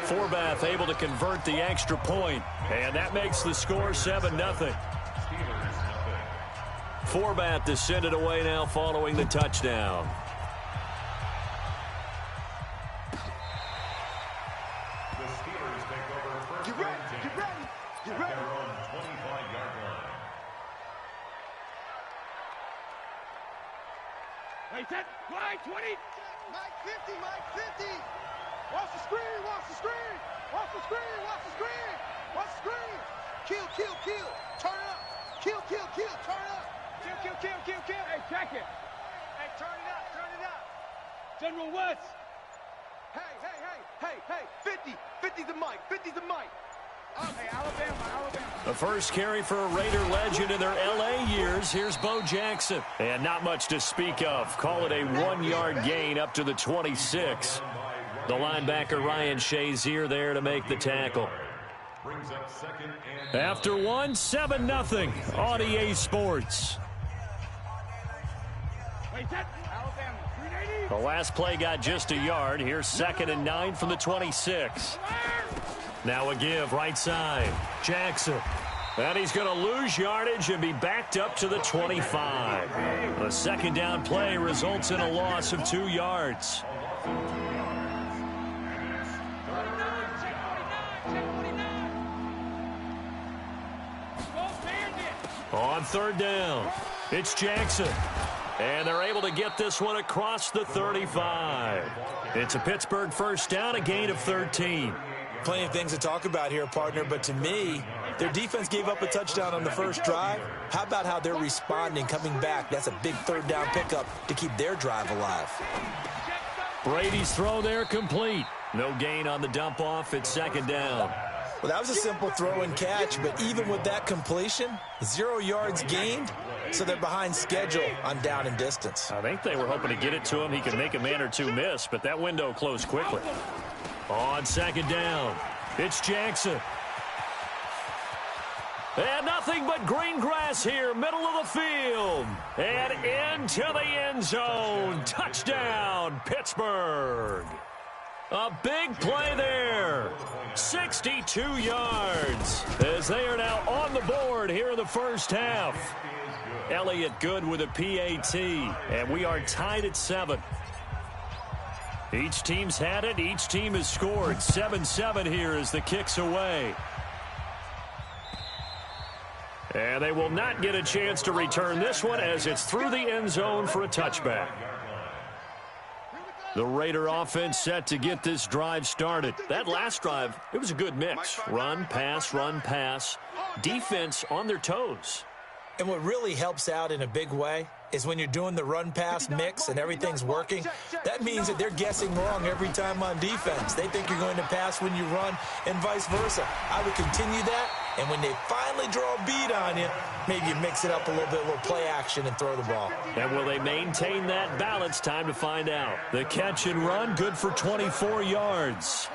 [SPEAKER 1] Forbath able to convert the extra point. And that makes the score 7-0. Forbath to send it away now following the touchdown.
[SPEAKER 4] Line 20. Mike 50, Mike 50. Watch the screen, watch the screen. Watch the screen, watch the screen. Watch the screen. Kill, kill, kill. Turn it up. Kill, kill, kill. Turn it up. Kill, kill, kill, kill, kill. Hey, check it. Hey, turn it up, turn it up. General West. Hey, hey, hey, hey, hey. 50. 50's the Mike. 50's the Mike. Okay, Alabama, Alabama.
[SPEAKER 1] The first carry for a Raider legend in their L.A. years. Here's Bo Jackson. And not much to speak of. Call it a 1-yard gain up to the 26. The linebacker Ryan Shazier there to make the tackle. After 1, 7-0 on EA Sports. The last play got just a yard. Here's 2nd and 9 from the 26. Now a give right side. Jackson. And he's going to lose yardage and be backed up to the 25. A second down play results in a loss of 2 yards. On third down, it's Jackson. And they're able to get this one across the 35. It's a Pittsburgh first down, a gain of 13.
[SPEAKER 2] Plenty of things to talk about here, partner, but to me, Their defense gave up a touchdown on the first drive. How about how they're responding, coming back? That's a big third down pickup to keep their drive alive.
[SPEAKER 1] Brady's throw there complete. No gain on the dump off. It's second down.
[SPEAKER 2] Well, that was a simple throw and catch, but even with that completion, 0 yards gained, so they're behind schedule on down and distance.
[SPEAKER 1] I think they were hoping to get it to him. He could make a man or two miss, but that window closed quickly. On second down, it's Jackson. And nothing but green grass here, middle of the field. And into the end zone. Touchdown, Pittsburgh. A big play there. 62 yards as they are now on the board here in the first half. Elliott good with a PAT, and we are tied at 7. Each team's had it. Each team has scored. 7-7 here as the kick's away. And they will not get a chance to return this one as it's through the end zone for a touchback. The Raider offense set to get this drive started. That last drive, it was a good mix. Run, pass. Defense on their toes.
[SPEAKER 2] And what really helps out in a big way is when you're doing the run-pass mix and everything's working, that means that they're guessing wrong every time on defense. They think you're going to pass when you run and vice versa. I would continue that, and when they finally draw a beat on you, maybe you mix it up a little play action and throw the ball.
[SPEAKER 1] And will they maintain that balance? Time to find out. The catch and run, good for 24 yards.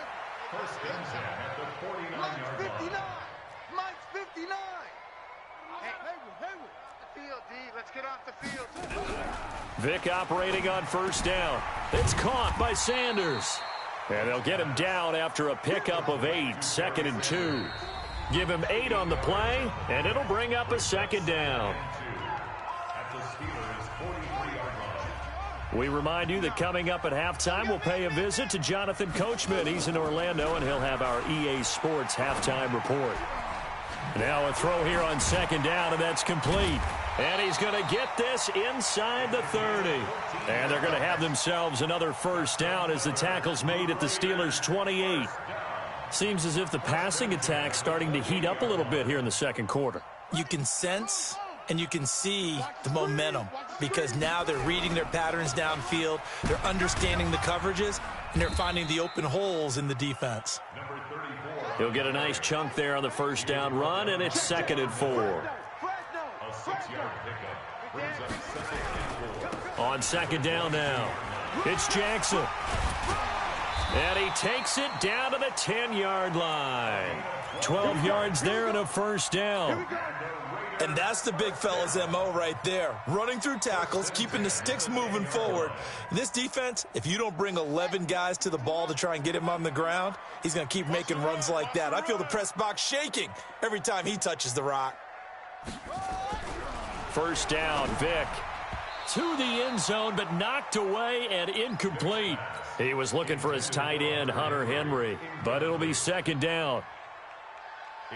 [SPEAKER 7] First and 10 at the 49-yard line.
[SPEAKER 4] 59. Mike's 59. Hayward. Field, D. Let's get off the field.
[SPEAKER 1] Vick operating on first down. It's caught by Sanders. And they'll get him down after a pickup of 8, 2nd and 2. Give him 8 on the play, and it'll bring up a second down.
[SPEAKER 7] At the Steelers' 43-yard line.
[SPEAKER 1] We remind you that coming up at halftime, we'll pay a visit to Jonathan Coachman. He's in Orlando, and he'll have our EA Sports halftime report. Now a throw here on second down, and that's complete. And he's going to get this inside the 30. And they're going to have themselves another first down as the tackle's made at the Steelers' 28. Seems as if the passing attack's starting to heat up a little bit here in the second quarter.
[SPEAKER 2] You can sense and you can see the momentum because now they're reading their patterns downfield, they're understanding the coverages, and they're finding the open holes in the defense.
[SPEAKER 1] He'll get a nice chunk there on the first down run, and it's 2nd and 4.
[SPEAKER 7] A 6-yard pickup brings up 2nd and 4.
[SPEAKER 1] On second down now, it's Jackson. And he takes it down to the 10-yard line. 12 yards there and a first down.
[SPEAKER 2] And that's the big fella's MO right there. Running through tackles, keeping the sticks moving forward. This defense, if you don't bring 11 guys to the ball to try and get him on the ground, he's going to keep making runs like that. I feel the press box shaking every time he touches the rock.
[SPEAKER 1] First down, Vick. To the end zone, but knocked away and incomplete. He was looking for his tight end, Hunter Henry, but it'll be second down.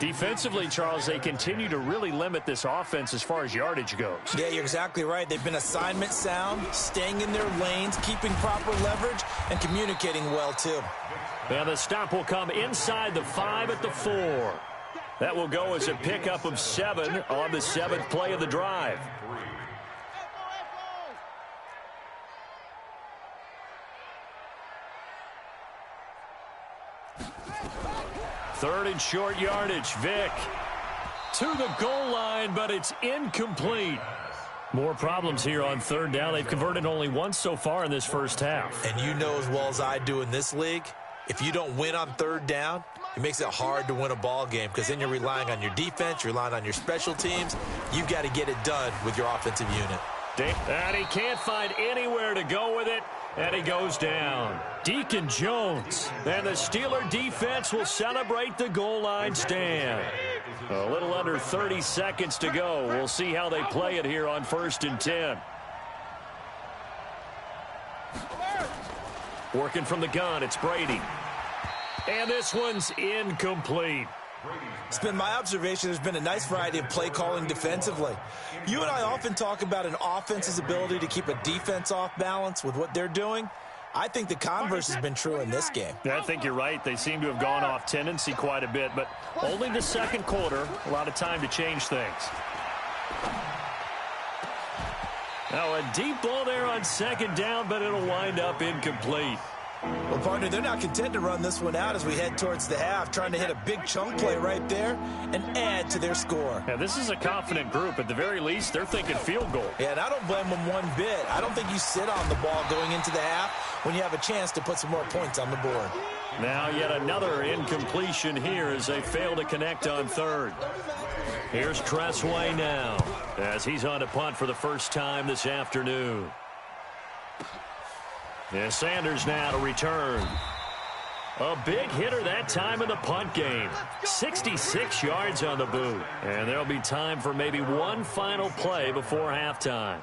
[SPEAKER 1] Defensively, Charles, they continue to really limit this offense as far as yardage goes.
[SPEAKER 2] Yeah, you're exactly right. They've been assignment sound, staying in their lanes, keeping proper leverage, and communicating well, too.
[SPEAKER 1] And the stop will come inside the 5 at the 4. That will go as a pickup of 7 on the 7th play of the drive. Third and short yardage. Vick to the goal line, but it's incomplete. More problems here on third down. They've converted only once so far in this first half.
[SPEAKER 2] And you know as well as I do in this league, if you don't win on third down, it makes it hard to win a ball game because then you're relying on your defense, you're relying on your special teams. You've got to get it done with your offensive unit.
[SPEAKER 1] And he can't find anywhere to go with it, and he goes down. Deacon Jones, and the Steeler defense will celebrate the goal line stand. A little under 30 seconds to go. We'll see how they play it here on 1st and 10. Working from the gun, it's Brady. And this one's incomplete.
[SPEAKER 2] It's been my observation there's been a nice variety of play calling defensively. You and I often talk about an offense's ability to keep a defense off balance with what they're doing. I think the converse has been true in this game.
[SPEAKER 1] I think you're right. They seem to have gone off tendency quite a bit, but only the second quarter. A lot of time to change things. Now a deep ball there on second down, but it'll wind up incomplete.
[SPEAKER 2] Well, partner, they're not content to run this one out as we head towards the half, trying to hit a big chunk play right there and add to their score.
[SPEAKER 1] Yeah, this is a confident group. At the very least, they're thinking field goal.
[SPEAKER 2] Yeah, and I don't blame them one bit. I don't think you sit on the ball going into the half when you have a chance to put some more points on the board.
[SPEAKER 1] Now yet another incompletion here as they fail to connect on third. Here's Tressway now as he's on to punt for the first time this afternoon. And Sanders now to return. A big hitter that time in the punt game. 66 yards on the boot. And there'll be time for maybe one final play before halftime.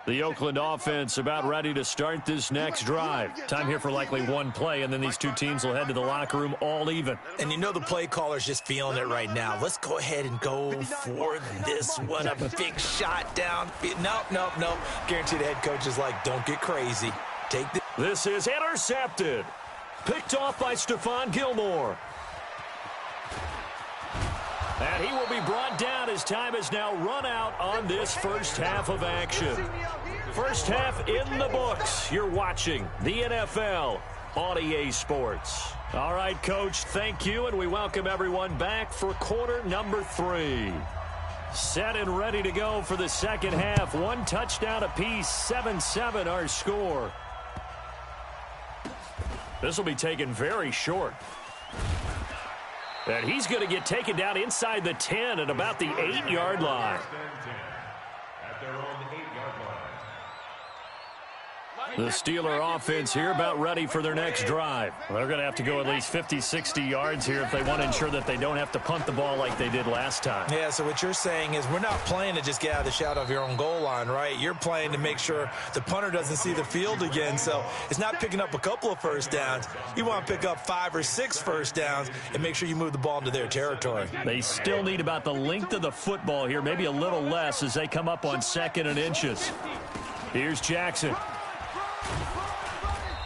[SPEAKER 1] The Oakland offense about ready to start this next drive. Time here for likely one play, and then these two teams will head to the locker room all even.
[SPEAKER 2] And you know the play caller's just feeling it right now. Let's go ahead and go for this one. A big shot down. Nope. Guarantee the head coach is like, don't get crazy. Take this.
[SPEAKER 1] This is intercepted. Picked off by Stephon Gilmore. And he will be brought down as time has now run out on this first half of action. First half in the books. You're watching the NFL on EA Sports. All right, Coach, thank you, and we welcome everyone back for quarter number 3. Set and ready to go for the second half. One touchdown apiece, 7-7 our score. This will be taken very short. And he's going to get taken down inside the 10 at about the 8-yard line.
[SPEAKER 7] At their own 8-yard line.
[SPEAKER 1] The Steeler offense here about ready for their next drive. Well, they're going to have to go at least 50, 60 yards here if they want to ensure that they don't have to punt the ball like they did last time.
[SPEAKER 2] Yeah, so what you're saying is we're not playing to just get out of the shadow of your own goal line, right? You're playing to make sure the punter doesn't see the field again. So it's not picking up a couple of first downs. You want to pick up 5 or 6 first downs and make sure you move the ball into their territory.
[SPEAKER 1] They still need about the length of the football here, maybe a little less as they come up on 2nd and inches. Here's Jackson.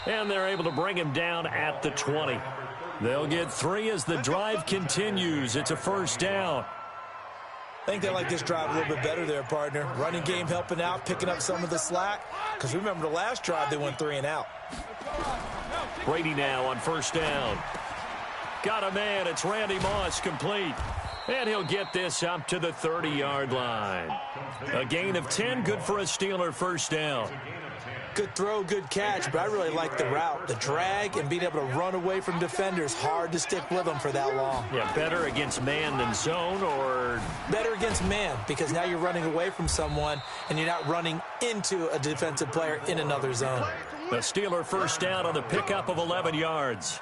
[SPEAKER 1] And they're able to bring him down at the 20. They'll get 3 as the drive continues. It's a first down.
[SPEAKER 2] I think they like this drive a little bit better there, partner. Running game helping out, picking up some of the slack. Because remember the last drive, they went 3 and out.
[SPEAKER 1] Brady now on first down. Got a man. It's Randy Moss complete. And he'll get this up to the 30-yard line. A gain of 10, good for a Steeler first down.
[SPEAKER 2] Good throw, good catch, but I really like the route. The drag and being able to run away from defenders, hard to stick with them for that long.
[SPEAKER 1] Yeah, better against man than zone, or?
[SPEAKER 2] Better against man, because now you're running away from someone and you're not running into a defensive player in another zone.
[SPEAKER 1] The Steeler first down on the pickup of 11 yards.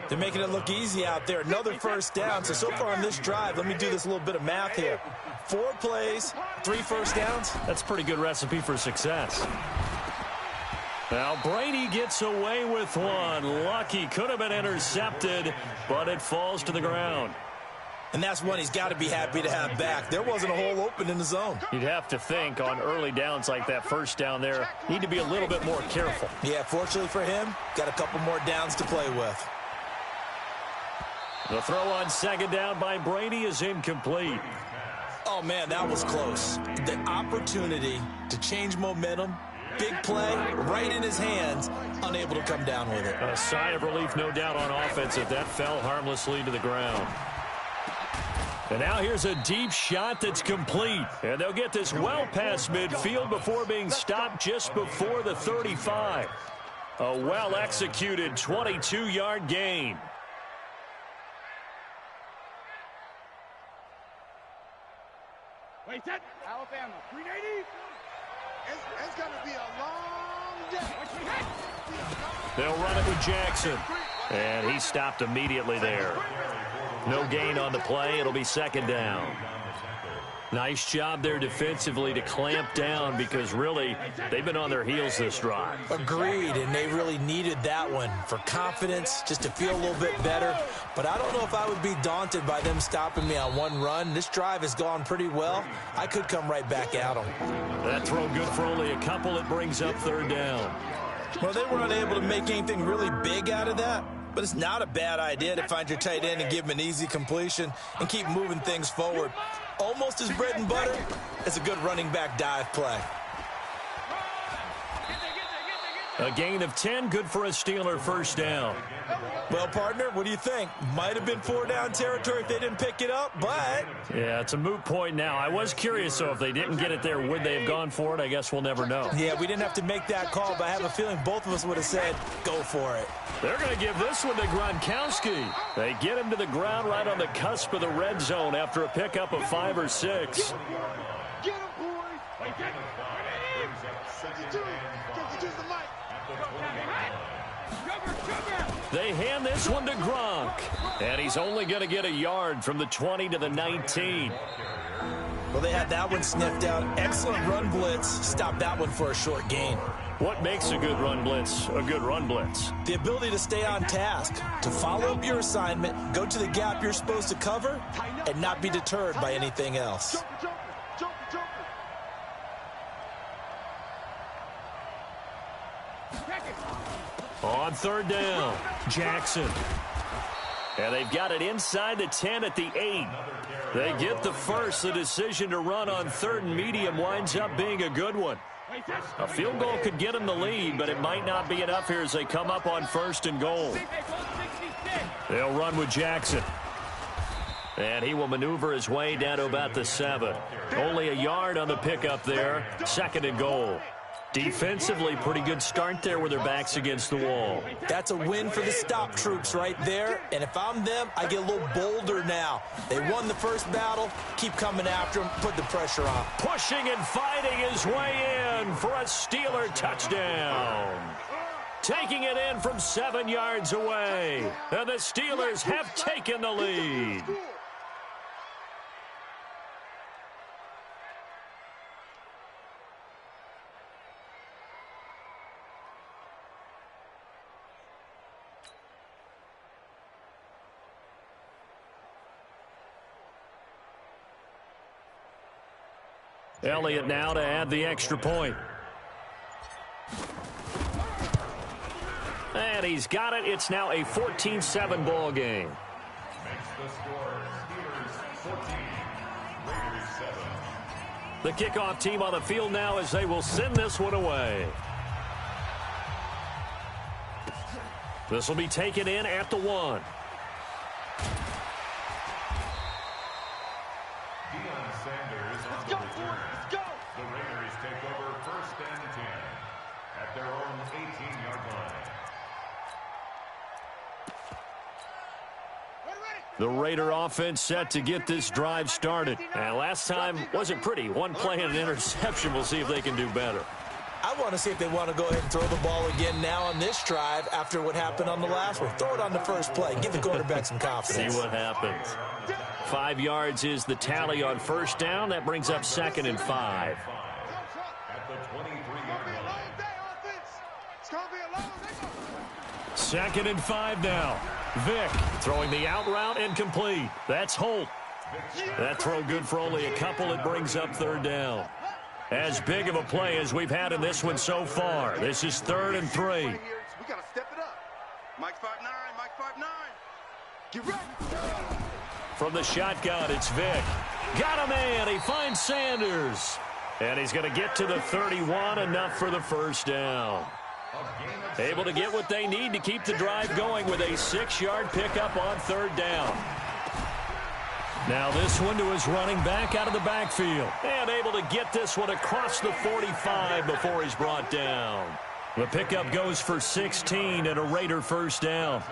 [SPEAKER 2] They're making it look easy out there. Another first down. So far on this drive, let me do this little bit of math here. 4 plays, 3 first downs.
[SPEAKER 1] That's a pretty good recipe for success. Now Brady gets away with one. Lucky, could have been intercepted, but it falls to the ground.
[SPEAKER 2] And that's one he's got to be happy to have back. There wasn't a hole open in the zone.
[SPEAKER 1] You'd have to think on early downs like that first down there, need to be a little bit more careful.
[SPEAKER 2] Yeah, fortunately for him, got a couple more downs to play with.
[SPEAKER 1] The throw on second down by Brady is incomplete.
[SPEAKER 2] Oh, man, that was close. The opportunity to change momentum, big play, right in his hands, unable to come down with it.
[SPEAKER 1] A sigh of relief, no doubt, on offense if that fell harmlessly to the ground. And now here's a deep shot that's complete. And they'll get this well past midfield before being stopped just before the 35. A well-executed 22-yard gain.
[SPEAKER 3] Wait, set. Alabama, 380. It's going to be a long day.
[SPEAKER 1] They'll run it with Jackson. And he stopped immediately there. No gain on the play. It'll be second down. Nice job there defensively to clamp down because really they've been on their heels this drive.
[SPEAKER 2] Agreed, and they really needed that one for confidence, just to feel a little bit better. But I don't know if I would be daunted by them stopping me on one run. This drive has gone pretty well. I could come right back at them.
[SPEAKER 1] That throw good for only a couple. It brings up third down.
[SPEAKER 2] Well, they were unable to make anything really big out of that. But it's not a bad idea to find your tight end and give him an easy completion and keep moving things forward. Almost as bread and butter as a good running back dive play.
[SPEAKER 1] A gain of 10, good for a Steeler first down.
[SPEAKER 2] Well, partner, what do you think? Might have been 4-down territory if they didn't pick it up, but...
[SPEAKER 1] Yeah, it's a moot point now. I was curious, so if they didn't get it there, would they have gone for it? I guess we'll never know.
[SPEAKER 2] Yeah, we didn't have to make that call, but I have a feeling both of us would have said, go for it.
[SPEAKER 1] They're going to give this one to Gronkowski. They get him to the ground right on the cusp of the red zone after a pickup of 5 or 6.
[SPEAKER 4] Get him, boys. Get him. 52. 52's the mic.
[SPEAKER 1] They hand this one to Gronk. And he's only going to get a yard from the 20 to the 19.
[SPEAKER 2] Well, they had that one sniffed out. Excellent run blitz. Stopped that one for a short gain.
[SPEAKER 1] What makes a good run blitz a good run blitz?
[SPEAKER 2] The ability to stay on task, to follow up your assignment, go to the gap you're supposed to cover, and not be deterred by anything else.
[SPEAKER 1] On third down, Jackson. And they've got it inside the 10 at the 8. They get the first. The decision to run on third and medium winds up being a good one. A field goal could get them the lead, but it might not be enough here as they come up on first and goal. They'll run with Jackson. And he will maneuver his way down to about the 7. Only a yard on the pickup there. Second and goal. Defensively, pretty good start there with their backs against the wall.
[SPEAKER 2] That's a win for the stop troops right there. And if I'm them, I get a little bolder now. They won the first battle. Keep coming after them. Put the pressure on.
[SPEAKER 1] Pushing and fighting his way in for a Steeler touchdown. Taking it in from 7 yards away. And the Steelers have taken the lead. Elliott now to add the extra point. And he's got it. It's now a 14-7 ball game.
[SPEAKER 7] Makes the score Steelers 14, Raiders 7.
[SPEAKER 1] The kickoff team on the field now as they will send this one away. This will be taken in at the 1.
[SPEAKER 7] The Raiders take over first and 10 at their own 18-yard line.
[SPEAKER 1] The Raider offense set to get this drive started. And last time wasn't pretty. One play and an interception. We'll see if they can do better.
[SPEAKER 2] I want to see if they want to go ahead and throw the ball again now on this drive after what happened on the last one. Throw it on the first play. Give the quarterback some confidence.
[SPEAKER 1] See what happens. 5 yards is the tally on first down. That brings up 2nd and 5.
[SPEAKER 7] At the 23-yard line.
[SPEAKER 1] 2nd and 5 now. Vick throwing the out route incomplete. That's Holt. That throw good for only a couple. It brings up third down. As big of a play as we've had in this one so far. This is 3rd and 3.
[SPEAKER 4] We got to step it up. Mike 5'9", Mike 5'9". Get ready.
[SPEAKER 1] From the shotgun, it's Vick. Got a man. He finds Sanders. And he's going to get to the 31, enough for the first down. Able to get what they need to keep the drive going with a 6-yard pickup on third down. Now this one to his running back out of the backfield. And able to get this one across the 45 before he's brought down. The pickup goes for 16 and a Raider first down.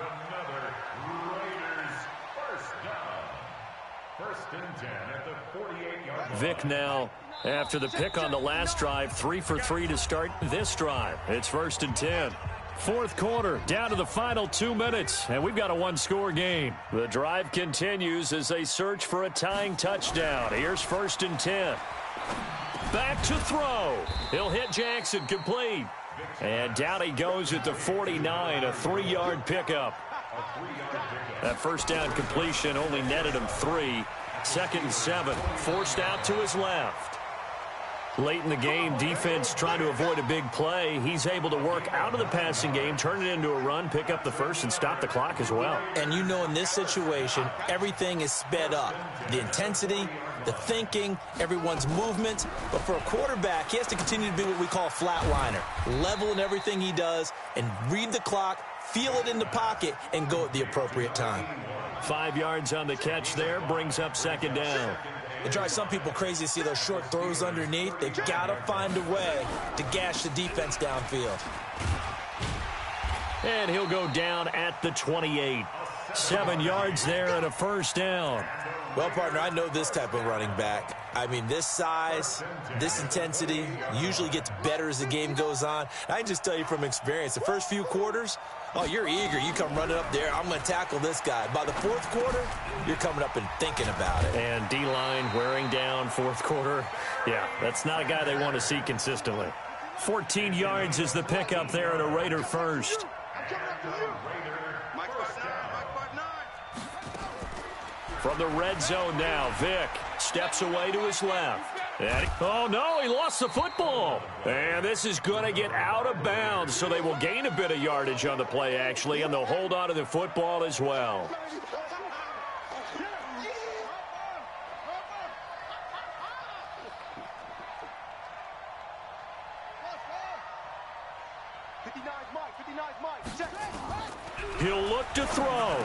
[SPEAKER 1] Vick now, after the pick on the last drive, 3 for 3 to start this drive. It's 1st and 10. Fourth quarter, down to the final 2 minutes, and we've got a one-score game. The drive continues as they search for a tying touchdown. Here's 1st and 10. Back to throw. He'll hit Jackson, complete. And down he goes at the 49, a 3-yard pickup. That first down completion only netted him 3. 2nd and 7, forced out to his left. Late in the game, defense trying to avoid a big play. He's able to work out of the passing game, turn it into a run, pick up the first, and stop the clock as well.
[SPEAKER 2] And you know in this situation, everything is sped up. The intensity, the thinking, everyone's movement. But for a quarterback, he has to continue to be what we call a flatliner. Level in everything he does and read the clock, feel it in the pocket, and go at the appropriate time.
[SPEAKER 1] 5 yards on the catch there, brings up 2nd down.
[SPEAKER 2] It drives some people crazy to see those short throws underneath. They've got to find a way to gash the defense downfield.
[SPEAKER 1] And he'll go down at the 28. 7 yards there and a first down.
[SPEAKER 2] Well, partner, I know this type of running back. I mean, this size, this intensity usually gets better as the game goes on. I can just tell you from experience, the first few quarters, oh, you're eager. You come running up there. I'm going to tackle this guy. By the fourth quarter, you're coming up and thinking about it.
[SPEAKER 1] And D-line wearing down fourth quarter. Yeah, that's not a guy they want to see consistently. 14 yards is the pickup there at a Raider first. From the red zone now, Vick steps away to his left. And, oh, no, he lost the football. And this is going to get out of bounds, so they will gain a bit of yardage on the play, actually, and they'll hold on to the football as well. He'll look to throw.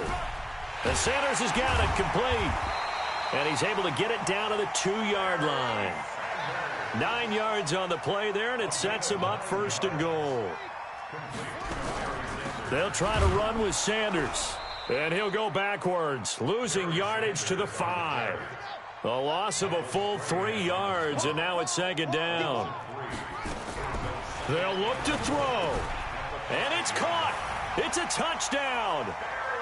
[SPEAKER 1] And Sanders has got it complete. And he's able to get it down to the 2-yard line. 9 yards on the play there, and it sets him up 1st and goal. They'll try to run with Sanders. And he'll go backwards, losing yardage to the 5. A loss of a full 3 yards, and now it's 2nd down. They'll look to throw. And it's caught. It's a touchdown.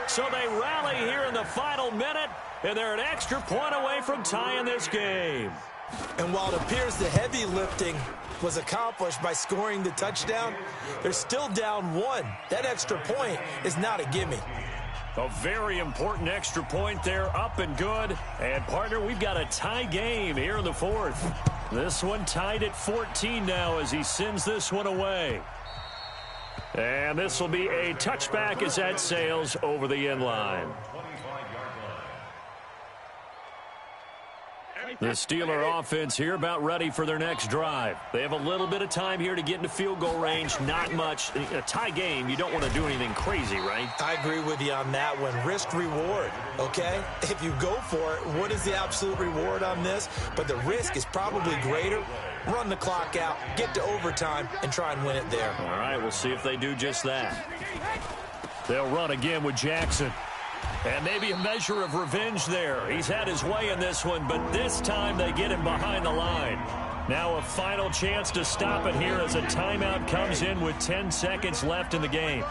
[SPEAKER 1] So they rally here in the final minute, and they're an extra point away from tying this game.
[SPEAKER 2] And while it appears the heavy lifting was accomplished by scoring the touchdown, they're still down 1. That extra point is not a gimme.
[SPEAKER 1] A very important extra point there, up and good. And, partner, we've got a tie game here in the 4th. This one tied at 14 now as he sends this one away. And this will be a touchback as that sails over the end line. The Steeler offense here about ready for their next drive. They have a little bit of time here to get into field goal range. Not much. A tie game, you don't want to do anything crazy, right?
[SPEAKER 2] I agree with you on that one. Risk reward, okay? If you go for it, what is the absolute reward on this? But the risk is probably greater. Run the clock out, get to overtime, and try and win it there.
[SPEAKER 1] All right, we'll see if they do just that. They'll run again with Jackson. And maybe a measure of revenge there. He's had his way in this one, but this time they get him behind the line. Now a final chance to stop it here as a timeout comes in with 10 seconds left in the game.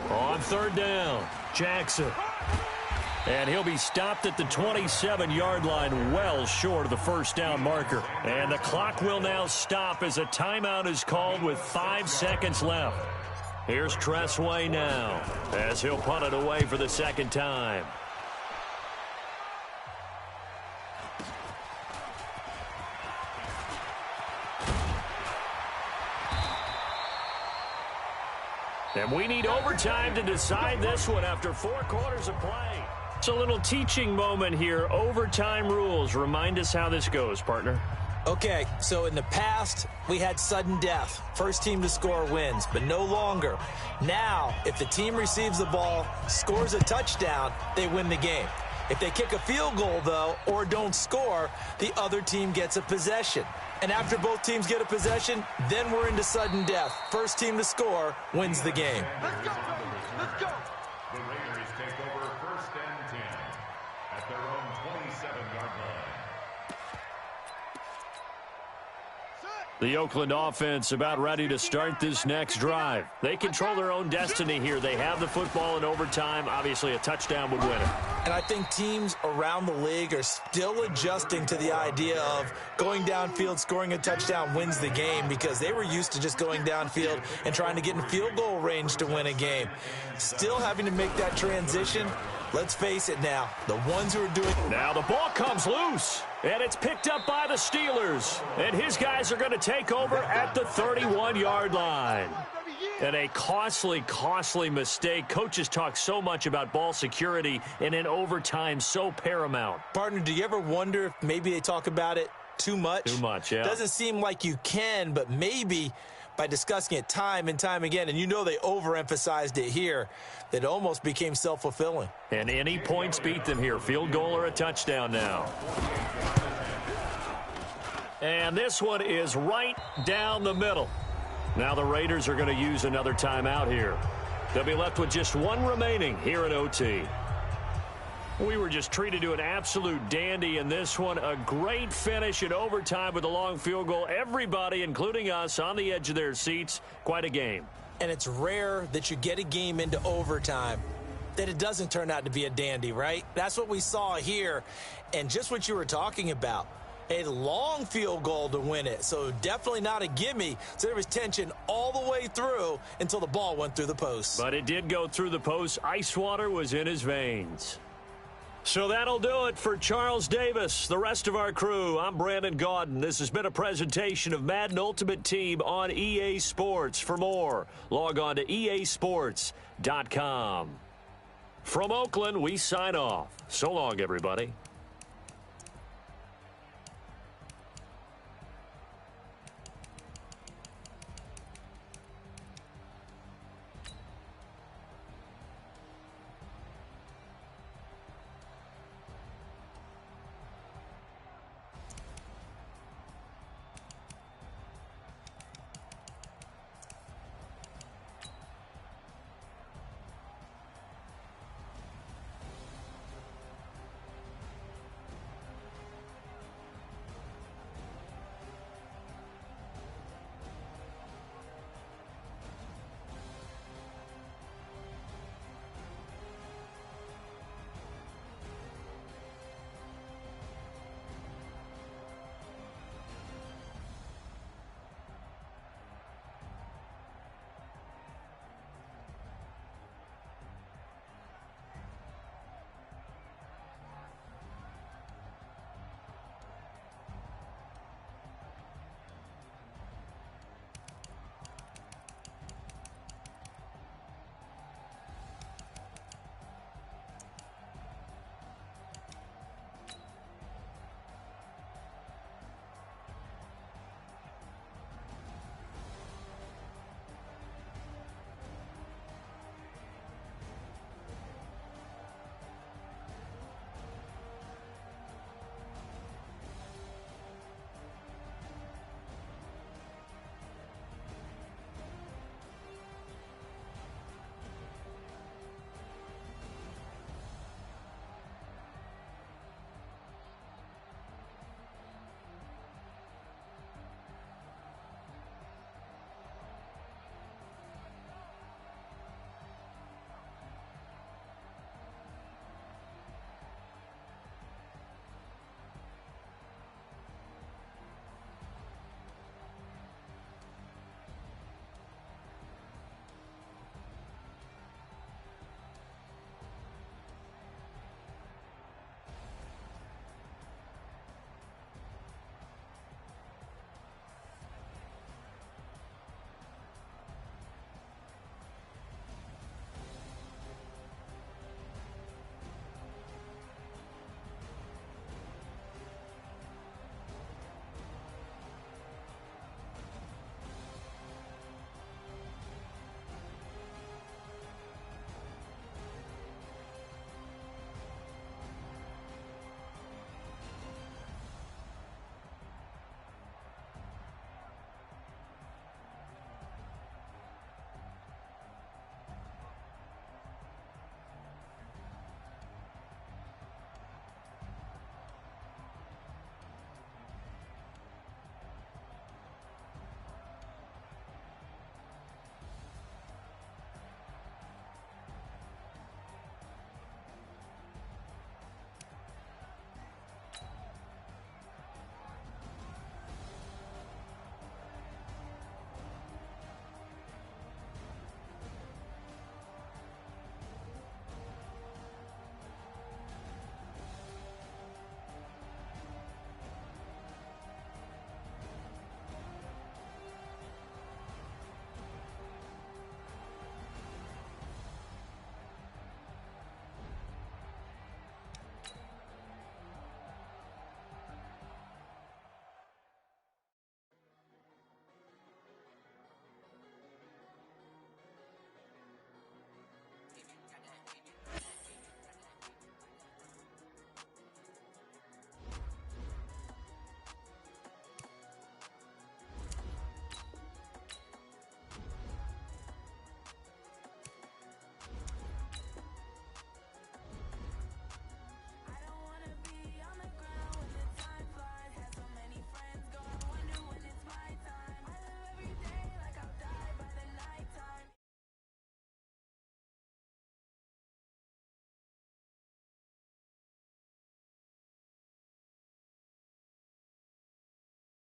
[SPEAKER 1] On 3rd down, Jackson. And he'll be stopped at the 27-yard line, well short of the first down marker. And the clock will now stop as a timeout is called with 5 seconds left. Here's Tressway now as he'll punt it away for the 2nd time. And we need overtime to decide this one after 4 quarters of play. It's a little teaching moment here. Overtime rules. Remind us how this goes, partner.
[SPEAKER 2] Okay, so in the past, we had sudden death. First team to score wins, but no longer. Now, if the team receives the ball, scores a touchdown, they win the game. If they kick a field goal, though, or don't score, the other team gets a possession. And after both teams get a possession, then we're into sudden death. First team to score wins the game.
[SPEAKER 3] Let's go, let's go.
[SPEAKER 7] The Raiders take over 1st and 10 at their own 27-yard line.
[SPEAKER 1] The Oakland offense about ready to start this next drive. They control their own destiny here. They have the football in overtime. Obviously, a touchdown would win it.
[SPEAKER 2] And I think teams around the league are still adjusting to the idea of going downfield, scoring a touchdown wins the game, because they were used to just going downfield and trying to get in field goal range to win a game. Still having to make that transition. Let's face it now, the ones who are doing...
[SPEAKER 1] Now the ball comes loose, and it's picked up by the Steelers. And his guys are going to take over at the 31-yard line. And a costly, costly mistake. Coaches talk so much about ball security, and in overtime, so paramount.
[SPEAKER 2] Partner, do you ever wonder if maybe they talk about it too much?
[SPEAKER 1] Too much, yeah.
[SPEAKER 2] Doesn't seem like you can, but maybe by discussing it time and time again, and you know they overemphasized it here, it almost became self-fulfilling.
[SPEAKER 1] And any points beat them here. Field goal or a touchdown now. And this one is right down the middle. Now the Raiders are going to use another timeout here. They'll be left with just one remaining here in OT. We were just treated to an absolute dandy in this one. A great finish in overtime with a long field goal. Everybody, including us, on the edge of their seats. Quite a game.
[SPEAKER 2] And it's rare that you get a game into overtime that it doesn't turn out to be a dandy, right? That's what we saw here. And just what you were talking about. A long field goal to win it. So definitely not a gimme. So there was tension all the way through until the ball went through the post.
[SPEAKER 1] But it did go through the post. Ice water was in his veins. So that'll do it for Charles Davis, the rest of our crew. I'm Brandon Gaudin. This has been a presentation of Madden Ultimate Team on EA Sports. For more, log on to easports.com. From Oakland, we sign off. So long, everybody.